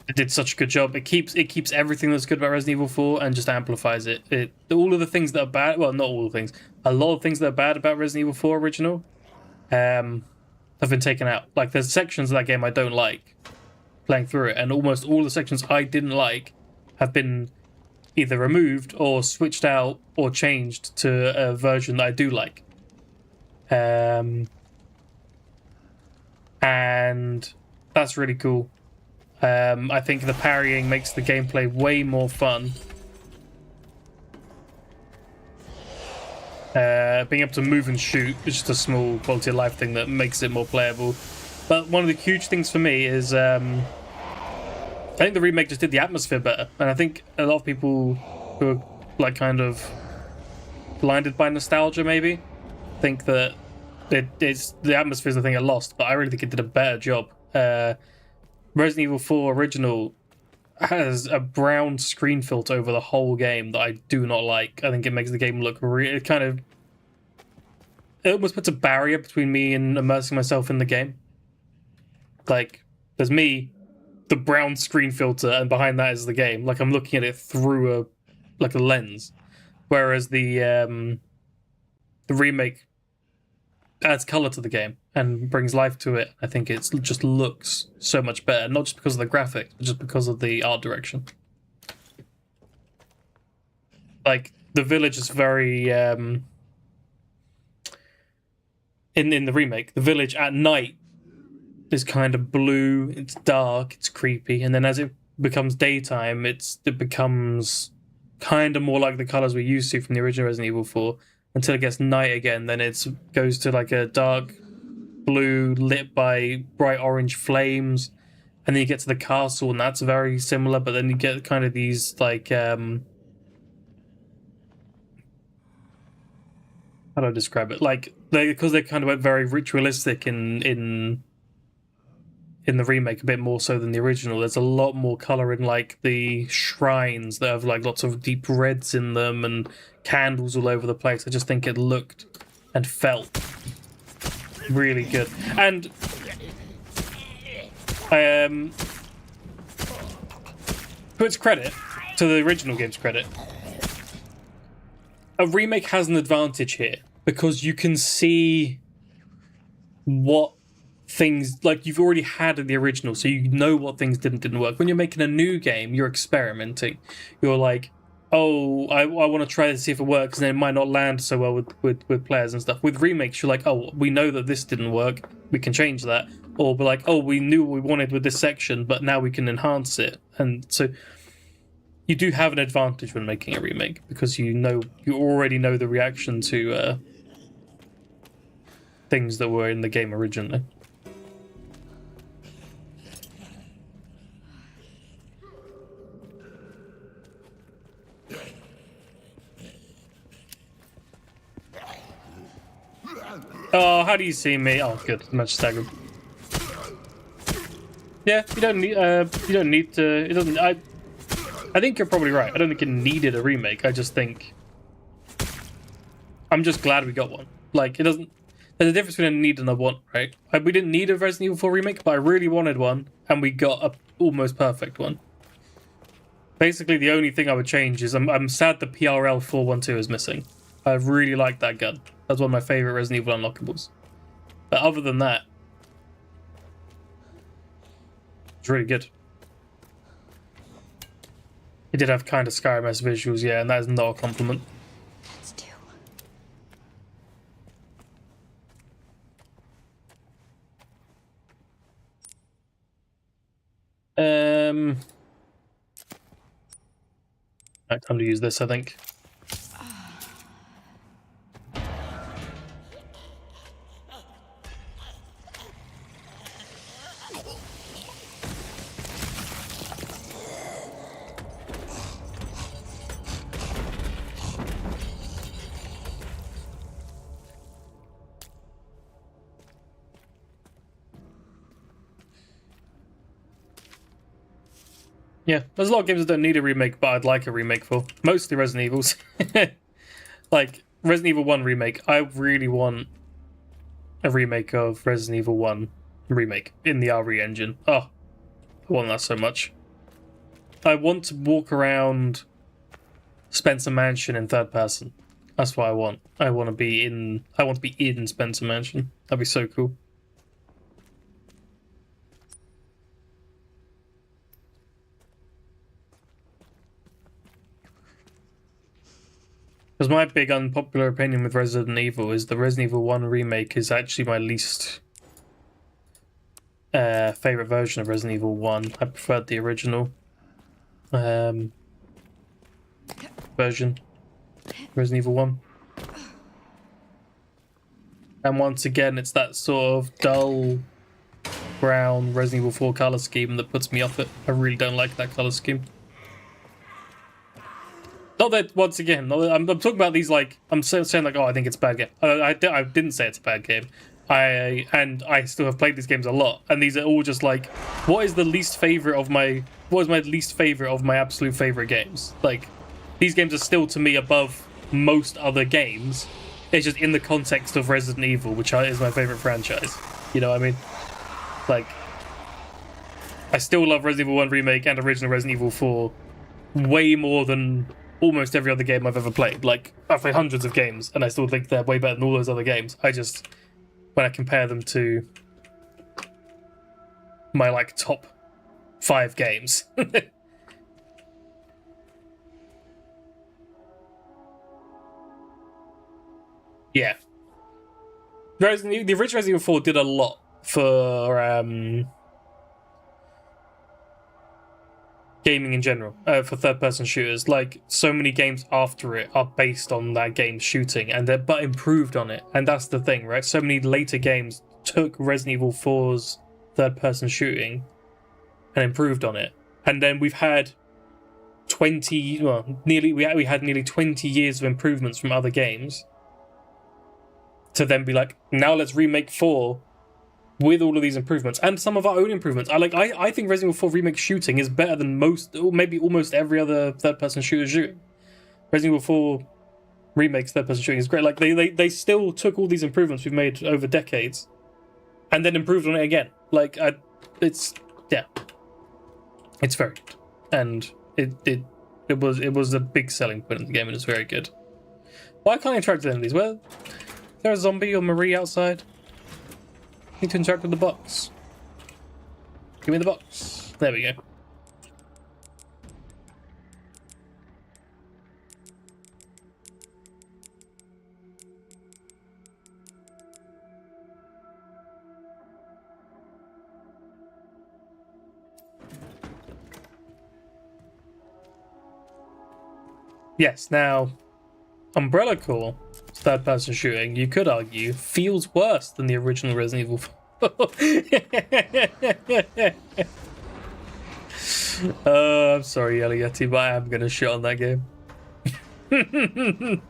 it did such a good job. It keeps everything that's good about Resident Evil 4 and just amplifies it. All of the things that are bad, well, not all the things, a lot of things that are bad about Resident Evil 4 original, have been taken out. Like, there's sections of that game I don't like playing through it, and almost all the sections I didn't like have been either removed or switched out or changed to a version that I do like. And that's really cool. I think the parrying makes the gameplay way more fun. Being able to move and shoot is just a small quality of life thing that makes it more playable. But one of the huge things for me is I think the remake just did the atmosphere better, and I think a lot of people who are like kind of blinded by nostalgia maybe think that it's the atmosphere is the thing it lost, but I really think it did a better job. Resident Evil 4 original has a brown screen filter over the whole game that I do not like. I think it makes the game look really it almost puts a barrier between me and immersing myself in the game. Like, there's me, the brown screen filter, and behind that is the game. Like, I'm looking at it through a lens. Whereas the remake adds color to the game and brings life to it. I think it just looks so much better, not just because of the graphics, but just because of the art direction. Like, the village is very in the remake, the village at night is kind of blue, it's dark, it's creepy, and then as it becomes daytime, it becomes kind of more like the colors we used to from the original Resident Evil 4, until it gets night again. Then it goes to like a dark blue lit by bright orange flames, and then you get to the castle, and that's very similar, but then you get kind of these like how do I describe it? Like, because they kind of went very ritualistic in the remake, a bit more so than the original. There's a lot more color in like the shrines that have like lots of deep reds in them and candles all over the place. I just think it looked and felt really good. And to its credit, to the original game's credit, a remake has an advantage here because you can see what things, like, you've already had in the original, so you know what things didn't work. When you're making a new game, you're experimenting. You're like, oh, I want to try to see if it works, and then it might not land so well with players and stuff. With remakes, you're like, oh, we know that this didn't work, we can change that. Or be like, oh, we knew what we wanted with this section, but now we can enhance it. And so you do have an advantage when making a remake, because you already know the reaction to things that were in the game originally. Oh, how do you see me? Oh, good. Match staggered. Yeah, you don't need to. It doesn't. I think you're probably right. I don't think it needed a remake. I just think I'm just glad we got one. Like, it doesn't. There's a difference between a need and a want, right? Like, we didn't need a Resident Evil 4 remake, but I really wanted one, and we got a almost perfect one. Basically, the only thing I would change is I'm sad the PRL 412 is missing. I really like that gun. That's one of my favorite Resident Evil unlockables. But other than that, it's really good. It did have kind of Skyrim-esque visuals, yeah, and that is not a compliment. Let's do. Right, time to use this, I think. Yeah, there's a lot of games that don't need a remake, but I'd like a remake for. Mostly Resident Evils. Like, Resident Evil 1 remake. I really want a remake of Resident Evil 1 remake in the RE engine. Oh, I want that so much. I want to walk around Spencer Mansion in third person. That's what I want. I want to be in Spencer Mansion. That'd be so cool. Because my big unpopular opinion with Resident Evil is the Resident Evil 1 remake is actually my least favorite version of Resident Evil 1. I preferred the original version, Resident Evil 1. And once again, it's that sort of dull brown Resident Evil 4 color scheme that puts me off it. I really don't like that color scheme. Not that, once again, I'm talking about these, like, I'm saying like, oh, I think it's a bad game. I didn't say it's a bad game. I still have played these games a lot, and these are all just like, what is my least favorite of my absolute favorite games? Like, these games are still to me above most other games. It's just in the context of Resident Evil, which is my favorite franchise. You know what I mean? Like, I still love Resident Evil 1 remake and original Resident Evil 4 way more than almost every other game I've ever played. Like, I've played hundreds of games, and I still think they're way better than all those other games. When I compare them to my, like, top 5 games. Yeah. The original Resident Evil 4 did a lot for gaming in general, for third-person shooters. Like, so many games after it are based on that game's shooting, but improved on it. And that's the thing, right? So many later games took Resident Evil 4's third-person shooting and improved on it. And then we've had we had nearly 20 years of improvements from other games to then be like, now let's remake 4 with all of these improvements and some of our own improvements. I think Resident Evil 4 remake shooting is better than most, or maybe almost every other third-person shooter shooting. Resident Evil 4 remakes third-person shooting is great. Like, they still took all these improvements we've made over decades and then improved on it again. Like, it's very good, and it was a big selling point of the game, and it's very good. Why can't I interact with any of these? Well, is there a zombie or Marie outside? I need to interact with the box. Give me the box. There we go. Yes, now, Umbrella Corps, third-person shooting, you could argue, feels worse than the original Resident Evil 4. I'm sorry, Yeti, but I am going to shit on that game. I'm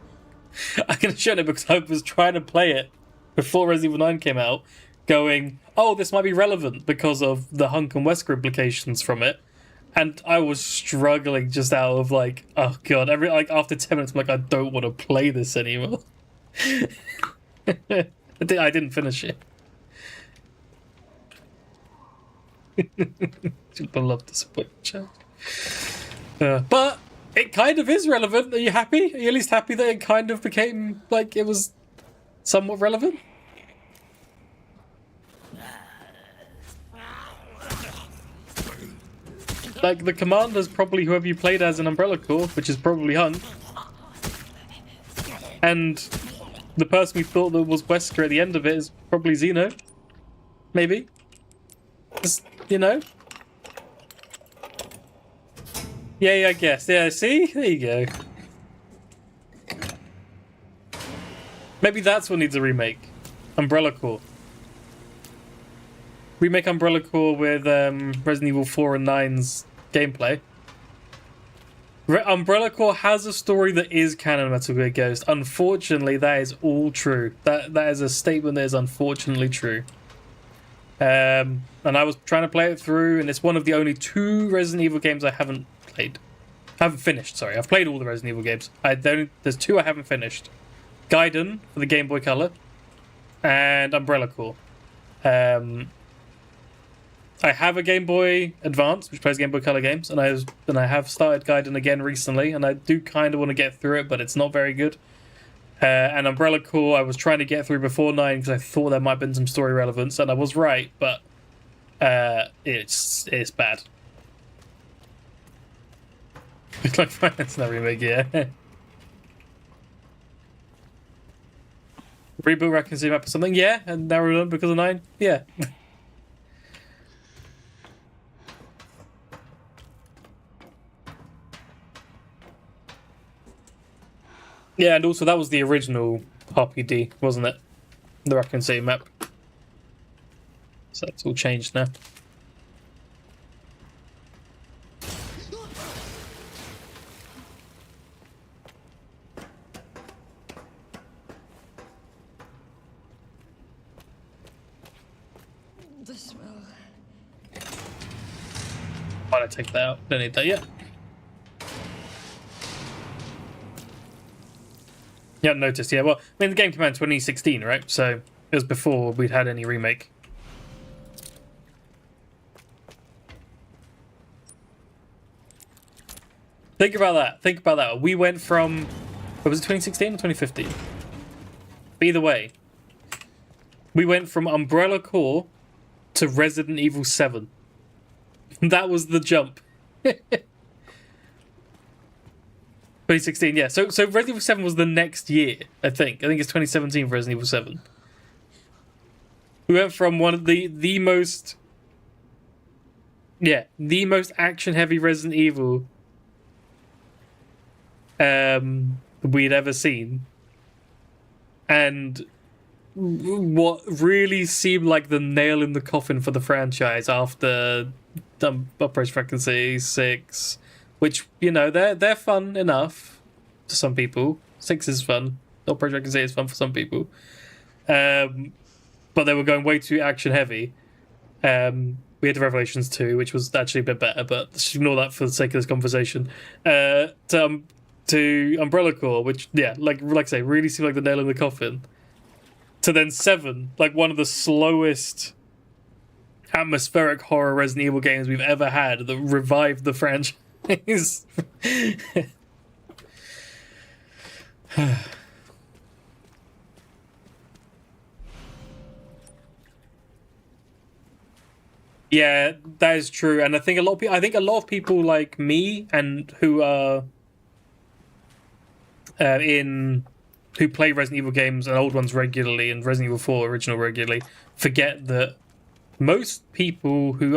going to shit on it because I was trying to play it before Resident Evil 9 came out, going, oh, this might be relevant because of the Hunk and Wesker implications from it. And I was struggling just out of like, oh god, after 10 minutes, I'm like, I don't want to play this anymore. I didn't finish it. I love to support the chat. But it kind of is relevant. Are you happy? Are you at least happy that it kind of became, like, it was somewhat relevant? Like, the commander's probably whoever you played as in Umbrella Corps, which is probably Hunt. And the person we thought that was Wesker at the end of it is probably Xeno. Maybe. Just, you know? Yeah, I guess. Yeah, see? There you go. Maybe that's what needs a remake. Umbrella Corps. Remake Umbrella Corps with Resident Evil 4 and 9's gameplay. Umbrella Corps has a story that is canon Metal Gear Ghost. Unfortunately, that is all true. That is a statement that is unfortunately true. And I was trying to play it through, and it's one of the only 2 Resident Evil games I haven't played. I haven't finished, sorry. I've played all the Resident Evil games. There's 2 I haven't finished. Gaiden for the Game Boy Color, and Umbrella Corps. I have a Game Boy Advance, which plays Game Boy Color games, and I have started Gaiden again recently, and I do kind of want to get through it, but it's not very good. And Umbrella Corps, I was trying to get through before 9 because I thought there might have been some story relevance, and I was right, but it's bad. It's like Finance in that remake, yeah. Reboot Requiem map or something, yeah, and now we're done because of 9, yeah. Yeah, and also that was the original RPD, wasn't it? The Raccoon City map. So that's all changed now. The smell. Why did I take that out? Don't need that yet. Yeah, noticed. Yeah, well, I mean, the game came out in 2016, right? So it was before we'd had any remake. Think about that. Think about that. We went from, what was it, 2016 or 2015? Either way, we went from Umbrella Corps to Resident Evil 7. That was the jump. 2016, yeah. So Resident Evil 7 was the next year, I think. I think it's 2017 for Resident Evil 7. We went from one of the most... Yeah, the most action-heavy Resident Evil we'd ever seen. And what really seemed like the nail in the coffin for the franchise after Operation Raccoon City 6... Which, you know, they're fun enough to some people. 6 is fun. Operation Raccoon City is fun for some people. But they were going way too action heavy. We had the Revelations 2, which was actually a bit better, but let's ignore that for the sake of this conversation. To Umbrella Corps, which, yeah, like I say, really seemed like the nail in the coffin. To then 7, like one of the slowest atmospheric horror Resident Evil games we've ever had that revived the franchise. Yeah, that is true, and I think a lot of people like me and who are who play Resident Evil games and old ones regularly and Resident Evil 4 original regularly forget that most people who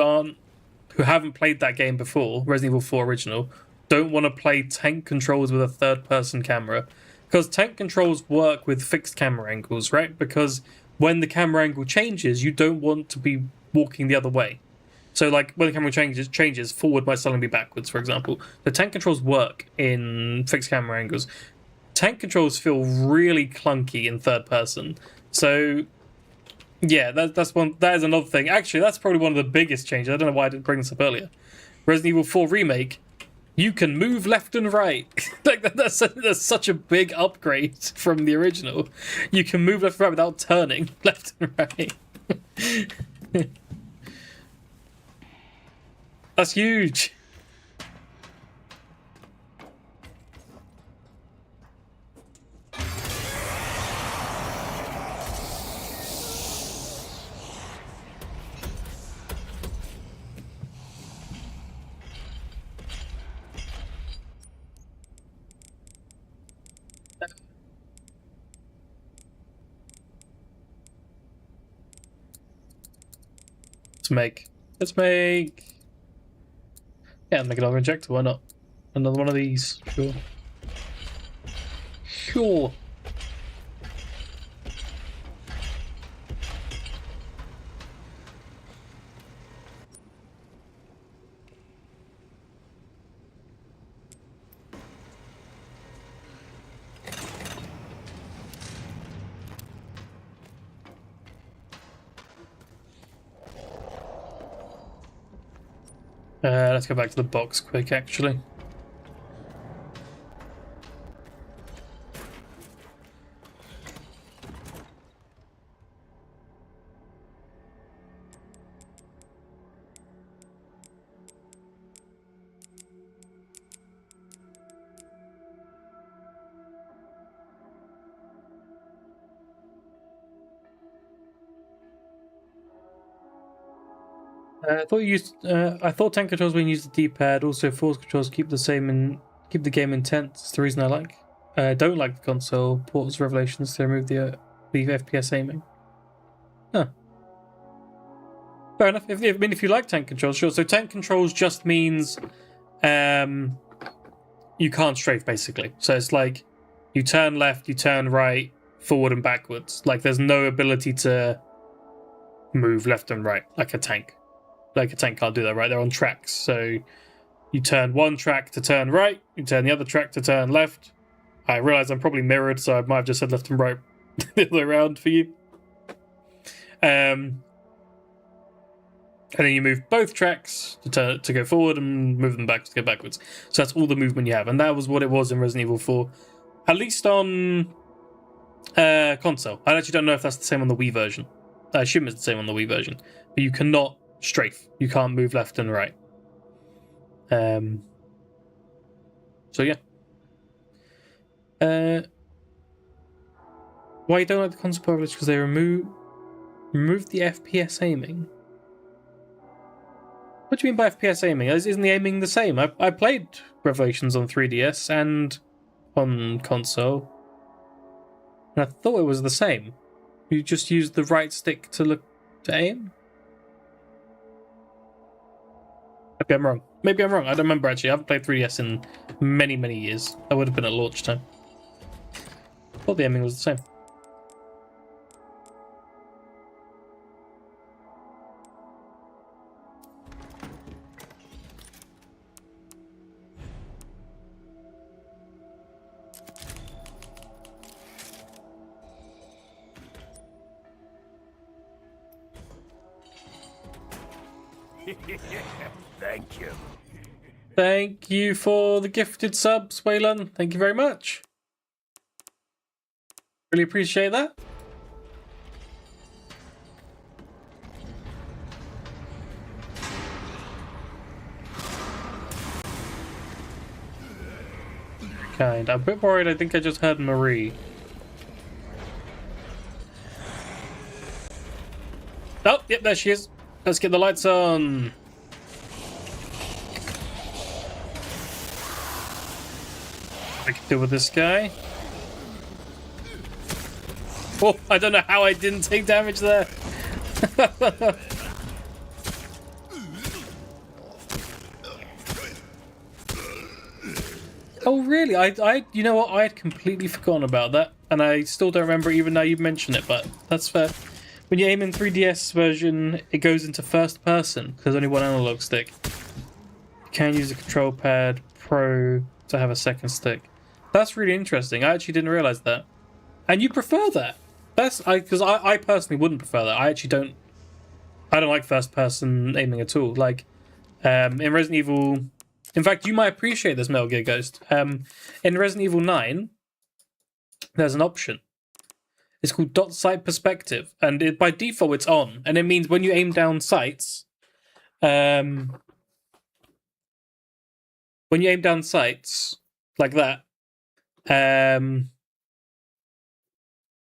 haven't played that game before, Resident Evil 4 original, don't want to play tank controls with a third-person camera. Because tank controls work with fixed camera angles, right? Because when the camera angle changes, you don't want to be walking the other way. So, like, when the camera changes, forward might suddenly be backwards, for example. The tank controls work in fixed camera angles. Tank controls feel really clunky in third-person. So... yeah, that is another thing. Actually, that's probably one of the biggest changes. I don't know why I didn't bring this up earlier. Resident Evil 4 Remake, you can move left and right. Like that's such a big upgrade from the original. You can move left and right without turning left and right. That's huge. Let's make... yeah, make another injector, why not? Another one of these, sure. Sure. Let's go back to the box quick, actually. I thought tank controls when you use the D-pad. Also, force controls keep the same and keep the game intense. It's the reason I like. Don't like the console ports Revelations to remove the FPS aiming. Huh. Fair enough. If you like tank controls, sure. So tank controls just means you can't strafe basically. So it's like you turn left, you turn right, forward and backwards. Like there's no ability to move left and right like a tank. Like a tank can't do that, right? They're on tracks. So you turn one track to turn right, you turn the other track to turn left. I realize I'm probably mirrored, so I might have just said left and right the other way around for you. And then you move both tracks to go forward and move them back to go backwards. So that's all the movement you have. And that was what it was in Resident Evil 4. At least on console. I actually don't know if that's the same on the Wii version. I assume it's the same on the Wii version. But you cannot strafe. You can't move left and right. So yeah. Why you don't like the console privilege? Because they remove the FPS aiming. What do you mean by FPS aiming? Isn't the aiming the same? I played Revelations on 3DS and on console, and I thought it was the same. You just use the right stick to aim. Maybe I'm wrong. I don't remember actually. I haven't played 3DS in many, many years. That would have been at launch time. I thought the aiming was the same. Thank you. Thank you for the gifted subs, Waylon. Thank you very much. Really appreciate that. Kind. I'm a bit worried. I think I just heard Marie. Oh, yep, there she is. Let's get the lights on. I can deal with this guy. Oh, I don't know how I didn't take damage there. Oh, really? You know what? I had completely forgotten about that, and I still don't remember even now you mention it. But that's fair. When you aim in 3DS version, it goes into first person because there's only one analog stick. You can use a control pad Pro to have a second stick. That's really interesting. I actually didn't realize that. And you prefer that? Because I personally wouldn't prefer that. I don't like first person aiming at all. Like in Resident Evil, in fact, you might appreciate this, Metal Gear Ghost. In Resident Evil 9, there's an option. It's called dot sight perspective, and by default it's on, and it means when you aim down sights, when you aim down sights like that,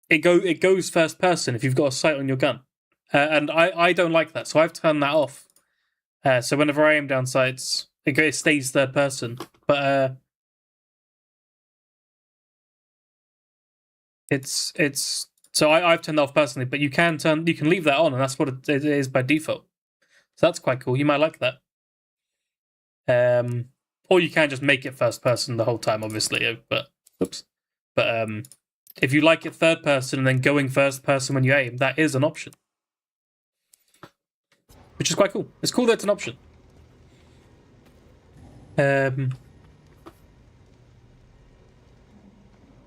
it goes first person if you've got a sight on your gun, and I don't like that, so I've turned that off. So whenever I aim down sights, it stays third person, but it's so I've turned that off personally, but you can leave that on, and that's what it is by default. So that's quite cool. You might like that. Or you can just make it first person the whole time, obviously. But if you like it third person and then going first person when you aim, that is an option, which is quite cool. It's cool that it's an option.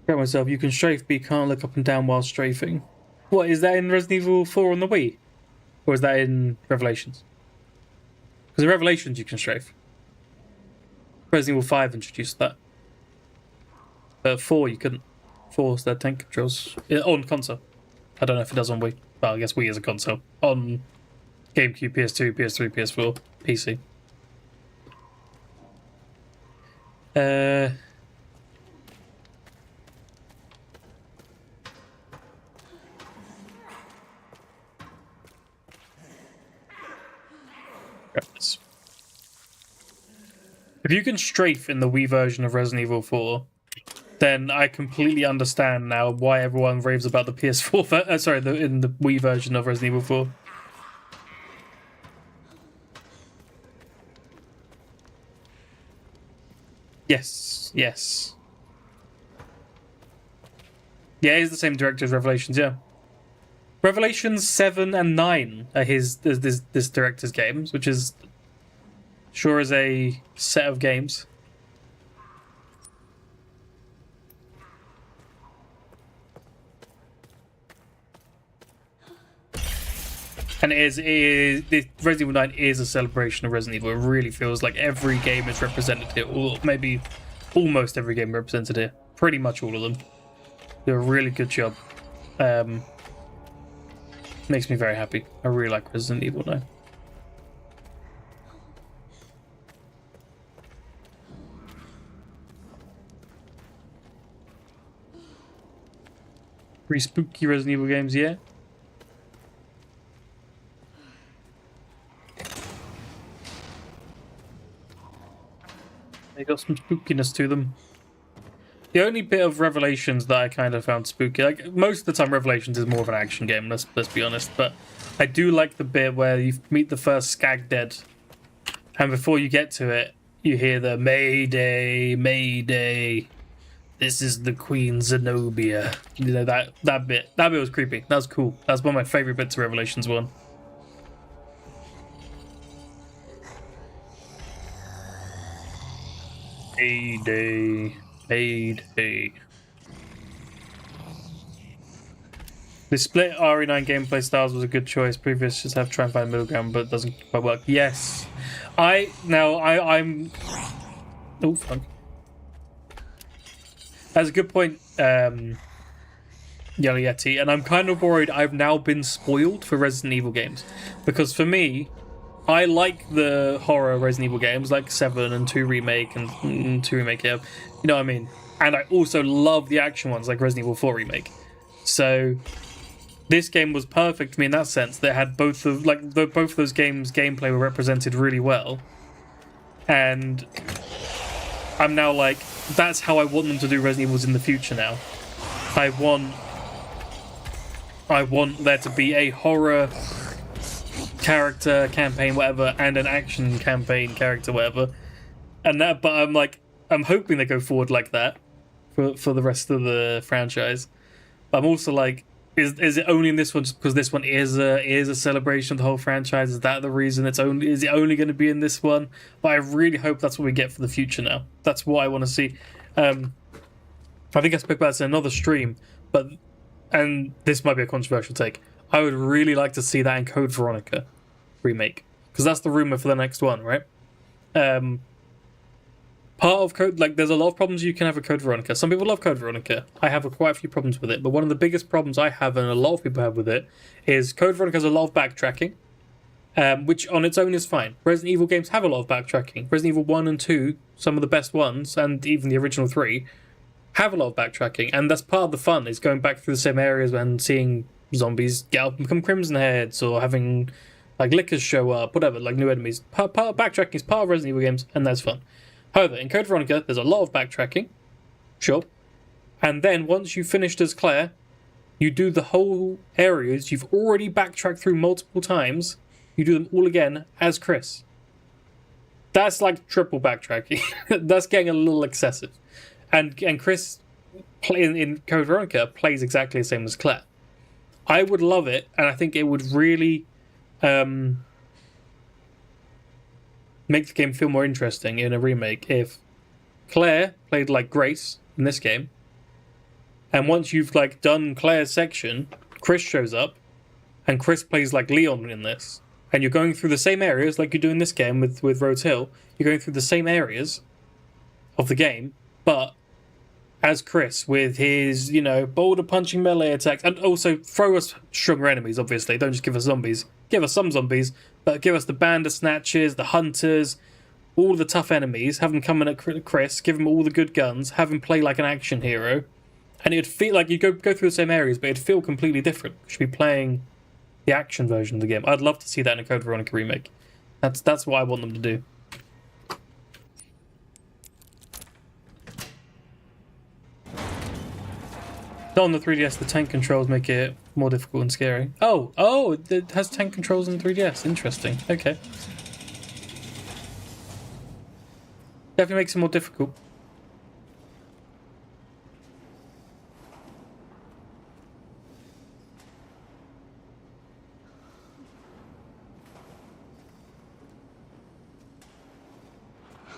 Forget myself. You can strafe, but you can't look up and down while strafing. What is that in Resident Evil 4 on the Wii, or is that in Revelations? Because in Revelations you can strafe. Resident Evil 5 introduced that. 4 you couldn't. 4's their tank controls. On console. I don't know if it does on Wii. Well, I guess Wii is a console. On GameCube, PS2, PS3, PS4, PC. If you can strafe in the Wii version of Resident Evil 4, then I completely understand now why everyone raves about the PS4. In the Wii version of Resident Evil 4. Yes. Yeah, he's the same director as Revelations. Yeah, Revelations 7 and 9 are this director's games, which is sure is a set of games. And Resident Evil 9 is a celebration of Resident Evil. It really feels like every game is represented here, or maybe almost every game represented here. Pretty much all of them. Do a really good job. Makes me very happy. I really like Resident Evil 9. Pretty spooky Resident Evil games, yeah. They got some spookiness to them. The only bit of Revelations that I kind of found spooky, like most of the time Revelations is more of an action game, let's be honest, but I do like the bit where you meet the first Skag Dead, and before you get to it, you hear the Mayday, Mayday, this is the Queen Zenobia. You know, that bit was creepy. That was cool. That's one of my favorite bits of Revelations 1. Mayday. Mayday. The split RE9 gameplay styles was a good choice. Previous just have to try and find a middle ground, but it doesn't quite work. Yes. I'm oh fuck. That's a good point, Yellow Yeti, and I'm kind of worried I've now been spoiled for Resident Evil games. Because for me, I like the horror Resident Evil games, like 7 and 2 Remake and 2 Remake, yeah. You know what I mean? And I also love the action ones, like Resident Evil 4 Remake. So this game was perfect for me in that sense. That had both of those games' gameplay were represented really well. And I'm now like, that's how I want them to do Resident Evils in the future now. I want there to be a horror character campaign, whatever, and an action campaign character, whatever. And that, but I'm hoping they go forward like that for the rest of the franchise. But I'm also like, is it only in this one just because this one is a celebration of the whole franchise? Is that the reason is it only going to be in this one? But I really hope that's what we get for the future now. That's what I want to see. I think I spoke about this in another stream, and this might be a controversial take. I would really like to see that in Code Veronica remake, because that's the rumor for the next one, right? Part of Code, like, there's a lot of problems you can have with Code Veronica. Some people love Code Veronica. I have quite a few problems with it, but one of the biggest problems I have, and a lot of people have with it, is Code Veronica has a lot of backtracking, which on its own is fine. Resident Evil games have a lot of backtracking. Resident Evil 1 and 2, some of the best ones, and even the original 3, have a lot of backtracking, and that's part of the fun, is going back through the same areas and seeing zombies get up and become Crimson Heads, or having like lickers show up, whatever, like new enemies. Part of backtracking is part of Resident Evil games, and that's fun. However, in Code Veronica, there's a lot of backtracking, sure, and then once you've finished as Claire, you do the whole areas you've already backtracked through multiple times, you do them all again as Chris. That's like triple backtracking. That's getting a little excessive. And Chris, in Code Veronica, plays exactly the same as Claire. I would love it, and I think it would really make the game feel more interesting in a remake if Claire played like Grace in this game, and once you've like done Claire's section, Chris shows up, and Chris plays like Leon in this, and you're going through the same areas like you do in this game with Rhodes Hill. You're going through the same areas of the game, but as Chris with his, boulder punching melee attacks, and also throw us stronger enemies, obviously. Don't just give us zombies. Give us some zombies, but give us the Bandersnatchers, the Hunters, all the tough enemies, have them come in at Chris, give him all the good guns, have him play like an action hero, and it'd feel like you go through the same areas, but it'd feel completely different. You should be playing the action version of the game. I'd love to see that in a Code Veronica remake. That's what I want them to do. On the 3DS, the tank controls make it more difficult and scary. Oh, it has tank controls in the 3DS. Interesting. Okay. Definitely makes it more difficult.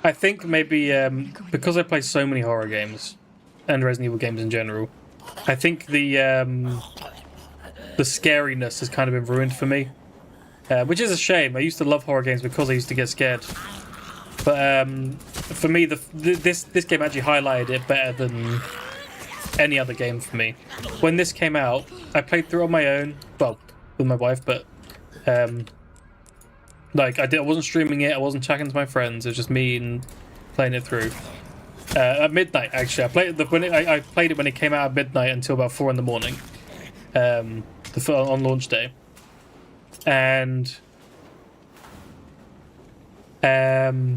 I think maybe because I play so many horror games and Resident Evil games in general, I think the scariness has kind of been ruined for me, which is a shame. I used to love horror games because I used to get scared. But for me, this game actually highlighted it better than any other game for me. When this came out, I played through it on my own, well, with my wife, but I wasn't streaming it, I wasn't chatting to my friends. It was just me and playing it through. At midnight, actually, I played it when it came out at midnight until about 4 in the morning, on launch day, and I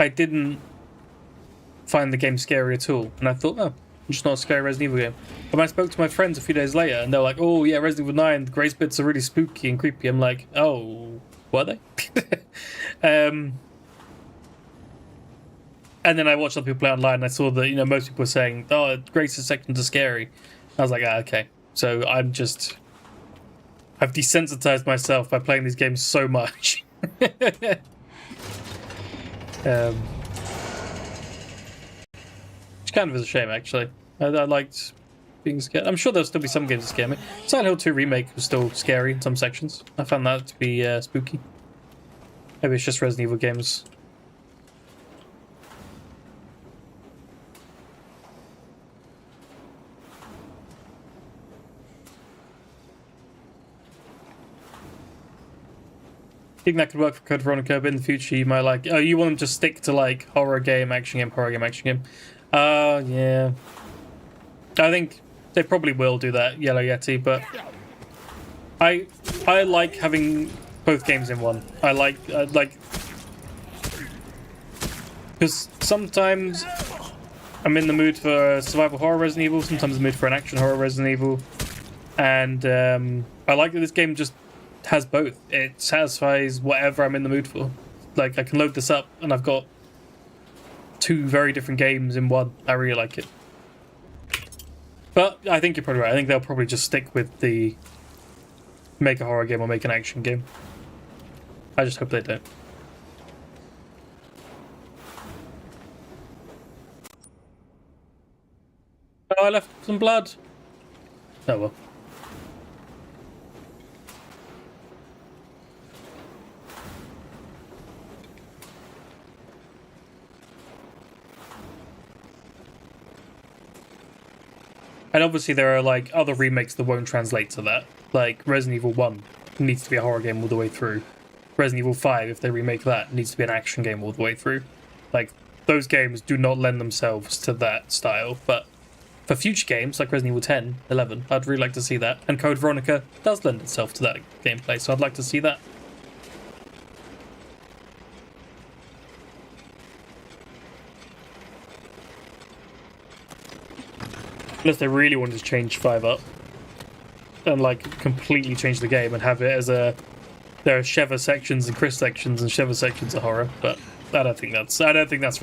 didn't find the game scary at all, and I thought, oh, just not a scary Resident Evil game. But when I spoke to my friends a few days later, and they're like, oh yeah, Resident Evil 9, the Grace bits are really spooky and creepy. I'm like, oh, were they? And then I watched other people play online, and I saw that, most people were saying, oh, Grace's sections are scary. I was like, okay. So I've desensitized myself by playing these games so much. Which kind of is a shame, actually. I liked being scared. I'm sure there'll still be some games that scare me. Silent Hill 2 Remake was still scary in some sections. I found that to be spooky. Maybe it's just Resident Evil games. I think that could work for Code Veronica, but in the future you might like... Oh, you want them to stick to, like, horror game, action game, horror game, action game. Yeah. I think they probably will do that, Yellow Yeti, but... I like having both games in one. I like... Because sometimes I'm in the mood for a survival horror Resident Evil, sometimes I'm in the mood for an action horror Resident Evil. And I like that this game just has both. It satisfies whatever I'm in the mood for. Like, I can load this up and I've got 2 very different games in one. I really like it. But I think you're probably right. I think they'll probably just stick with the make a horror game or make an action game. I just hope they don't. Oh, I left some blood. Oh well. And obviously there are like other remakes that won't translate to that. Like Resident Evil 1 needs to be a horror game all the way through. Resident Evil 5, if they remake that, needs to be an action game all the way through. Like, those games do not lend themselves to that style, but for future games like Resident Evil 10, 11, I'd really like to see that. And Code Veronica does lend itself to that gameplay, so I'd like to see that. Unless they really wanted to change 5 up and like completely change the game and have it as there are Sheva sections and Chris sections and Sheva sections are horror, but I don't think that's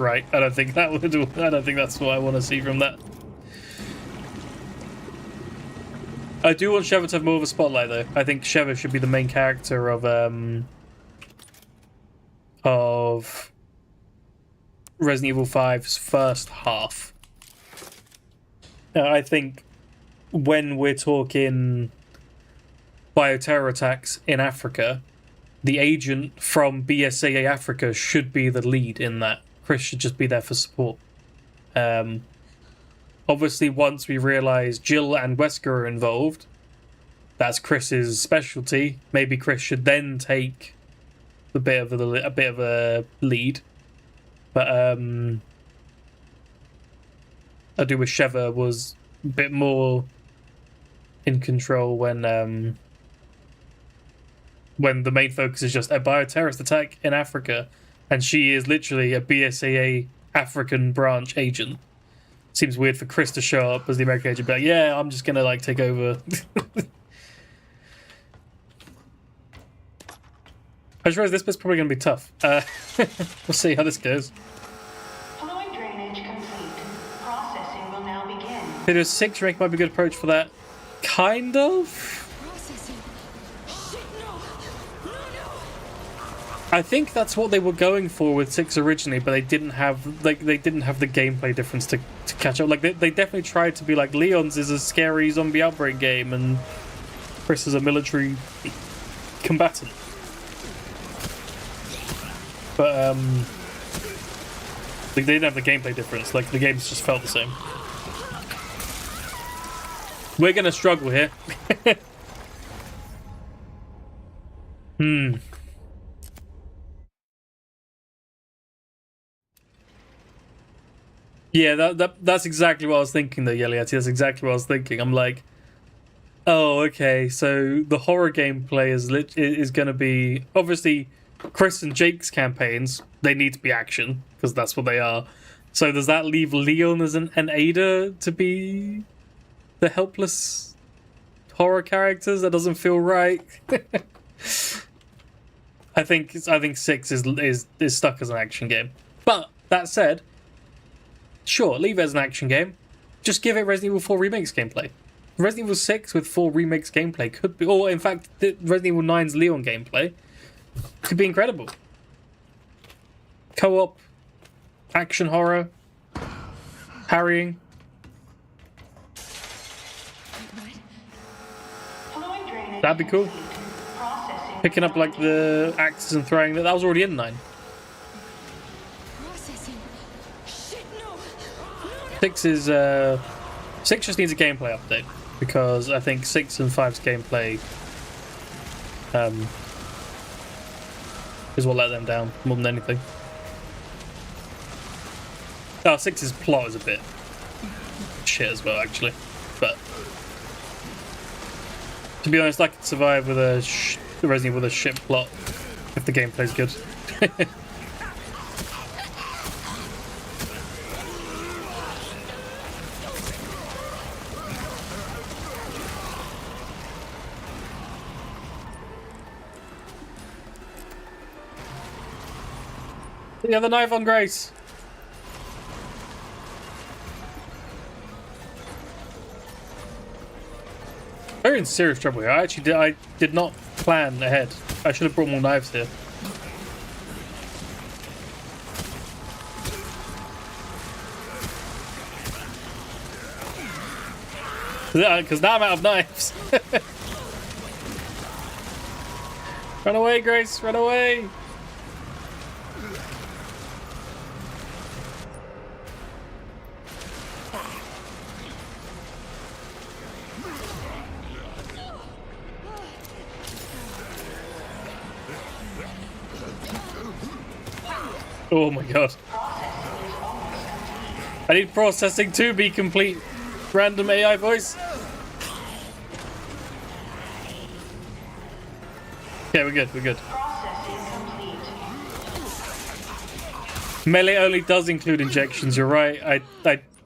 right. I don't think that's what I want to see from that. I do want Sheva to have more of a spotlight though. I think Sheva should be the main character of Resident Evil 5's first half. I think when we're talking bioterror attacks in Africa, the agent from BSAA Africa should be the lead in that. Chris should just be there for support. Obviously, once we realise Jill and Wesker are involved, that's Chris's specialty. Maybe Chris should then take a bit of a lead. But I do wish Sheva was a bit more in control when the main focus is just a bioterrorist attack in Africa, and she is literally a BSAA African branch agent. Seems weird for Chris to show up as the American agent, but like, yeah, I'm just gonna like take over. I just realized this bit's probably gonna be tough. We'll see how this goes. Fluid drainage complete. Processing will now begin. Video 6 rank might be a good approach for that. Kind of. Processing. Shit, no. No. I think that's what they were going for with 6 originally, but they didn't have the gameplay difference to catch up. Like they definitely tried to be like Leon's is a scary zombie outbreak game and Chris is a military combatant. But they didn't have the gameplay difference. Like the games just felt the same. We're gonna struggle here. Yeah, that's exactly what I was thinking though, Yeliati. That's exactly what I was thinking. I'm like, oh, okay, so the horror gameplay is going to be... Obviously, Chris and Jake's campaigns, they need to be action, because that's what they are. So does that leave Leon as an Ada to be the helpless horror characters? That doesn't feel right. I think 6 is stuck as an action game. But, that said... Sure, leave it as an action game. Just give it Resident Evil 4 Remakes gameplay. Resident Evil 6 with 4 Remakes gameplay could be... Or, in fact, Resident Evil 9's Leon gameplay could be incredible. Co-op, action horror, parrying. That'd be cool. Picking up, like, the axes and throwing... That was already in 9. 6 is 6 just needs a gameplay update because I think 6 and 5's gameplay is what let them down more than anything. Oh, 6's plot is a bit shit as well, actually. But to be honest, I could survive with a Resident Evil with a shit plot if the gameplay's good. Yeah, the knife on Grace. We're in serious trouble here. I did not plan ahead. I should have brought more knives here. Because now I'm out of knives. Run away, Grace. Run away. Oh my god. I need processing to be complete. Random AI voice. Yeah, we're good, we're good. Melee only does include injections, you're right.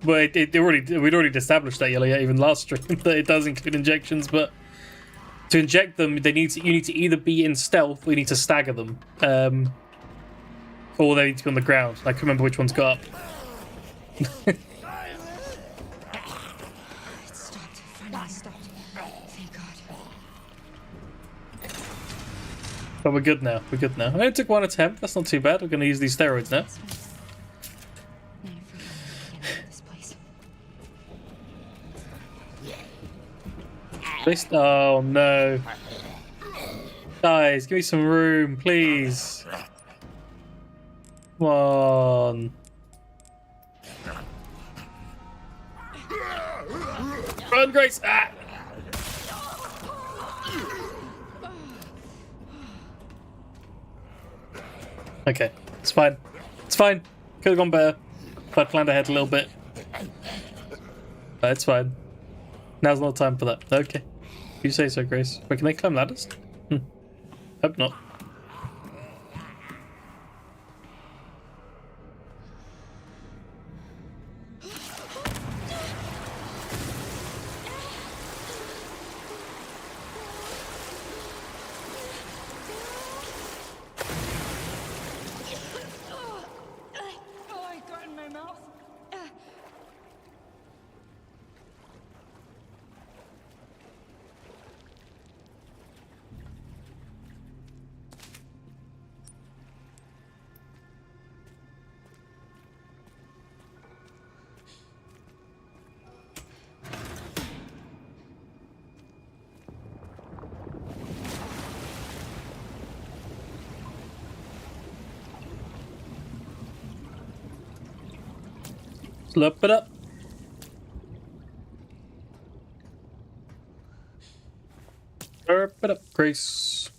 We'd already established that even last stream that it does include injections, but to inject them you need to either be in stealth or you need to stagger them. Or they need to be on the ground. I can't remember which one's got up. It stopped. Finally stopped. Thank God. But we're good now. We're good now. I only took one attempt. That's not too bad. We're going to use these steroids now. This place. Oh no. Guys, give me some room, please. Come on. Run, Grace! Ah! Okay, it's fine. It's fine. Could have gone better if I'd planned ahead a little bit. But it's fine. Now's not time for that. Okay. You say so, Grace. Wait, can they climb ladders? Hope not. Oh, I got in my mouth. Slurp it up. Slurp it up, Grace.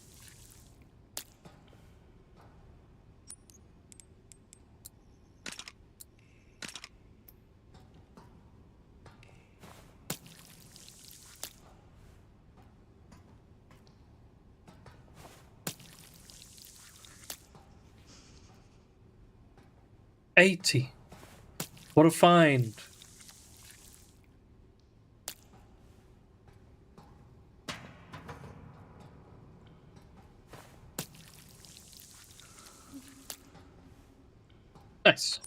$80. What a find. Nice.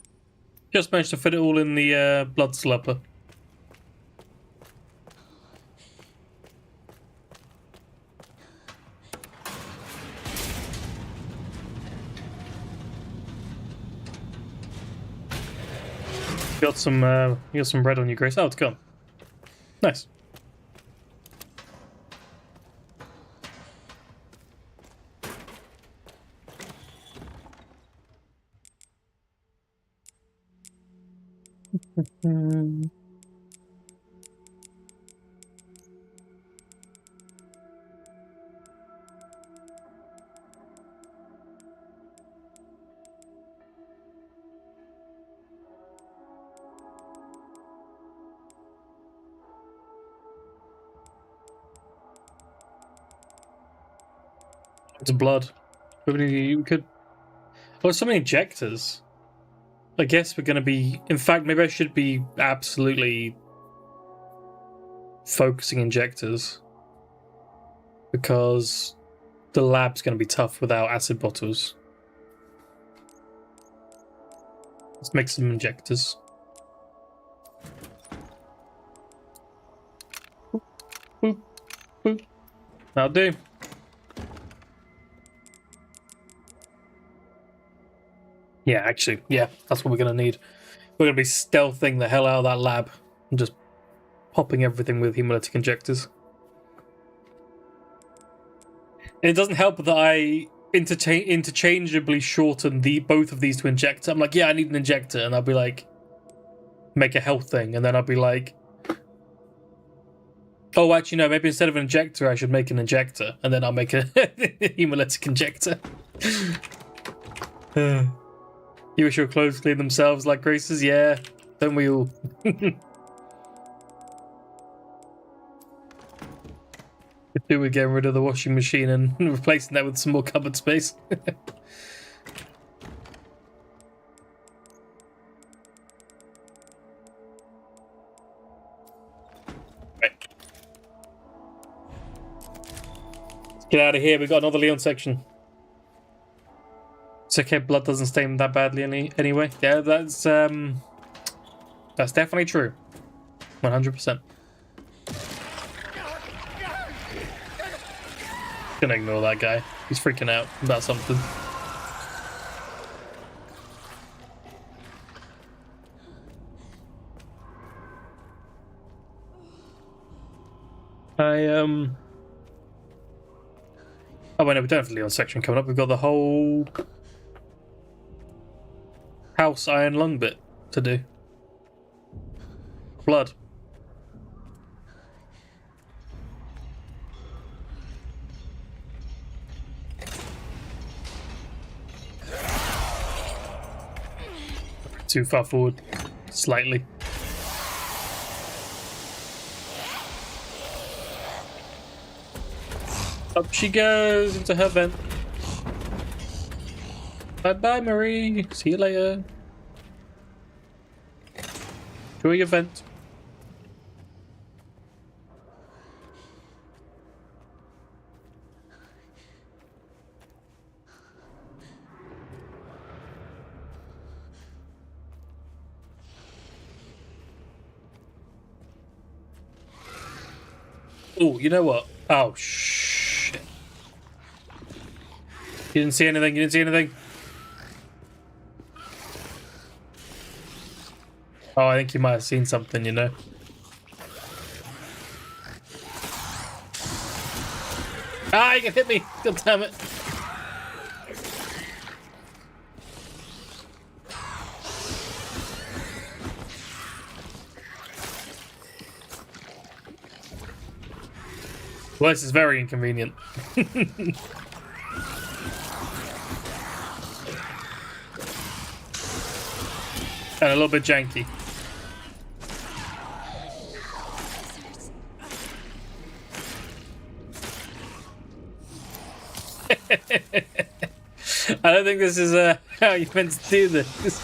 Just managed to fit it all in the blood slurper. You got some bread on you, Grace. Oh, it's gone. Nice. It's blood. We could. Oh, so many injectors. I guess we're going to be. In fact, maybe I should be absolutely focusing injectors, because the lab's going to be tough without acid bottles. Let's make some injectors. Boop, boop, boop. That'll do. Yeah, actually, yeah, that's what we're going to need. We're going to be stealthing the hell out of that lab and just popping everything with hemolytic injectors. And it doesn't help that I interchangeably shorten both of these to injector. I'm like, yeah, I need an injector, and I'll be like, make a health thing, and then I'll be like, oh, actually, no, maybe instead of an injector, I should make an injector, and then I'll make a hemolytic injector. You wish your clothes clean themselves like Grace's? Yeah, don't we all? Could do with getting rid of the washing machine and replacing that with some more cupboard space. Right. Let's get out of here. We've got another Leon section. It's okay, blood doesn't stain that badly anyway. Yeah, that's definitely true. 100%. Gonna ignore that guy. He's freaking out about something. Oh wait, no, we don't have the Leon section coming up. We've got the whole house iron lung bit to do. Blood. Too far forward, slightly. Up she goes into her vent. Bye bye, Marie. See you later. Enjoy your vent. Oh, you know what? Oh, shit. You didn't see anything? You didn't see anything? Oh, I think you might have seen something, you know? Ah, you can hit me! God damn it. Well, this is very inconvenient. And a little bit janky. I don't think this is how you meant to do this.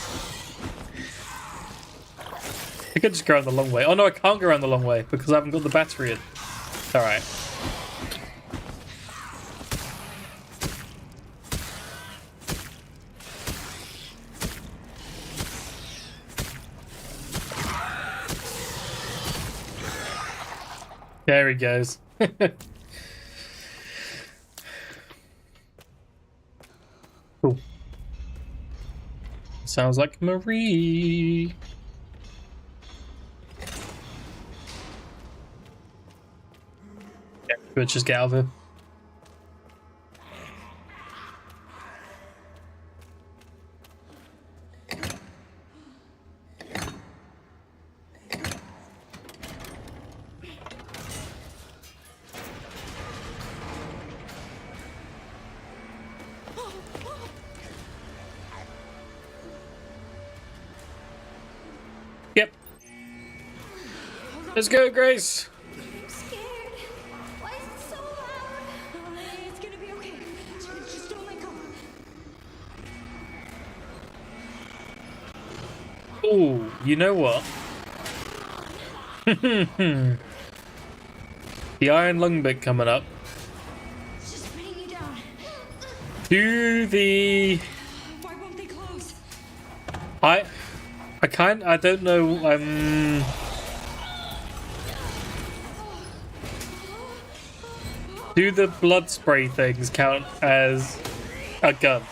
I could just go around the long way. Oh no, I can't go around the long way because I haven't got the battery in. Alright. There he goes. Cool. Sounds like Marie. Yeah, let's just get out of here. Yep. Let's go, Grace. I'm scared. Why is it so loud? It's gonna be okay. Just don't let go. Ooh, you know what? The iron lung bit coming up. It's just bringing you down. To the... Why won't they close? I don't know, do the blood spray things count as a gun?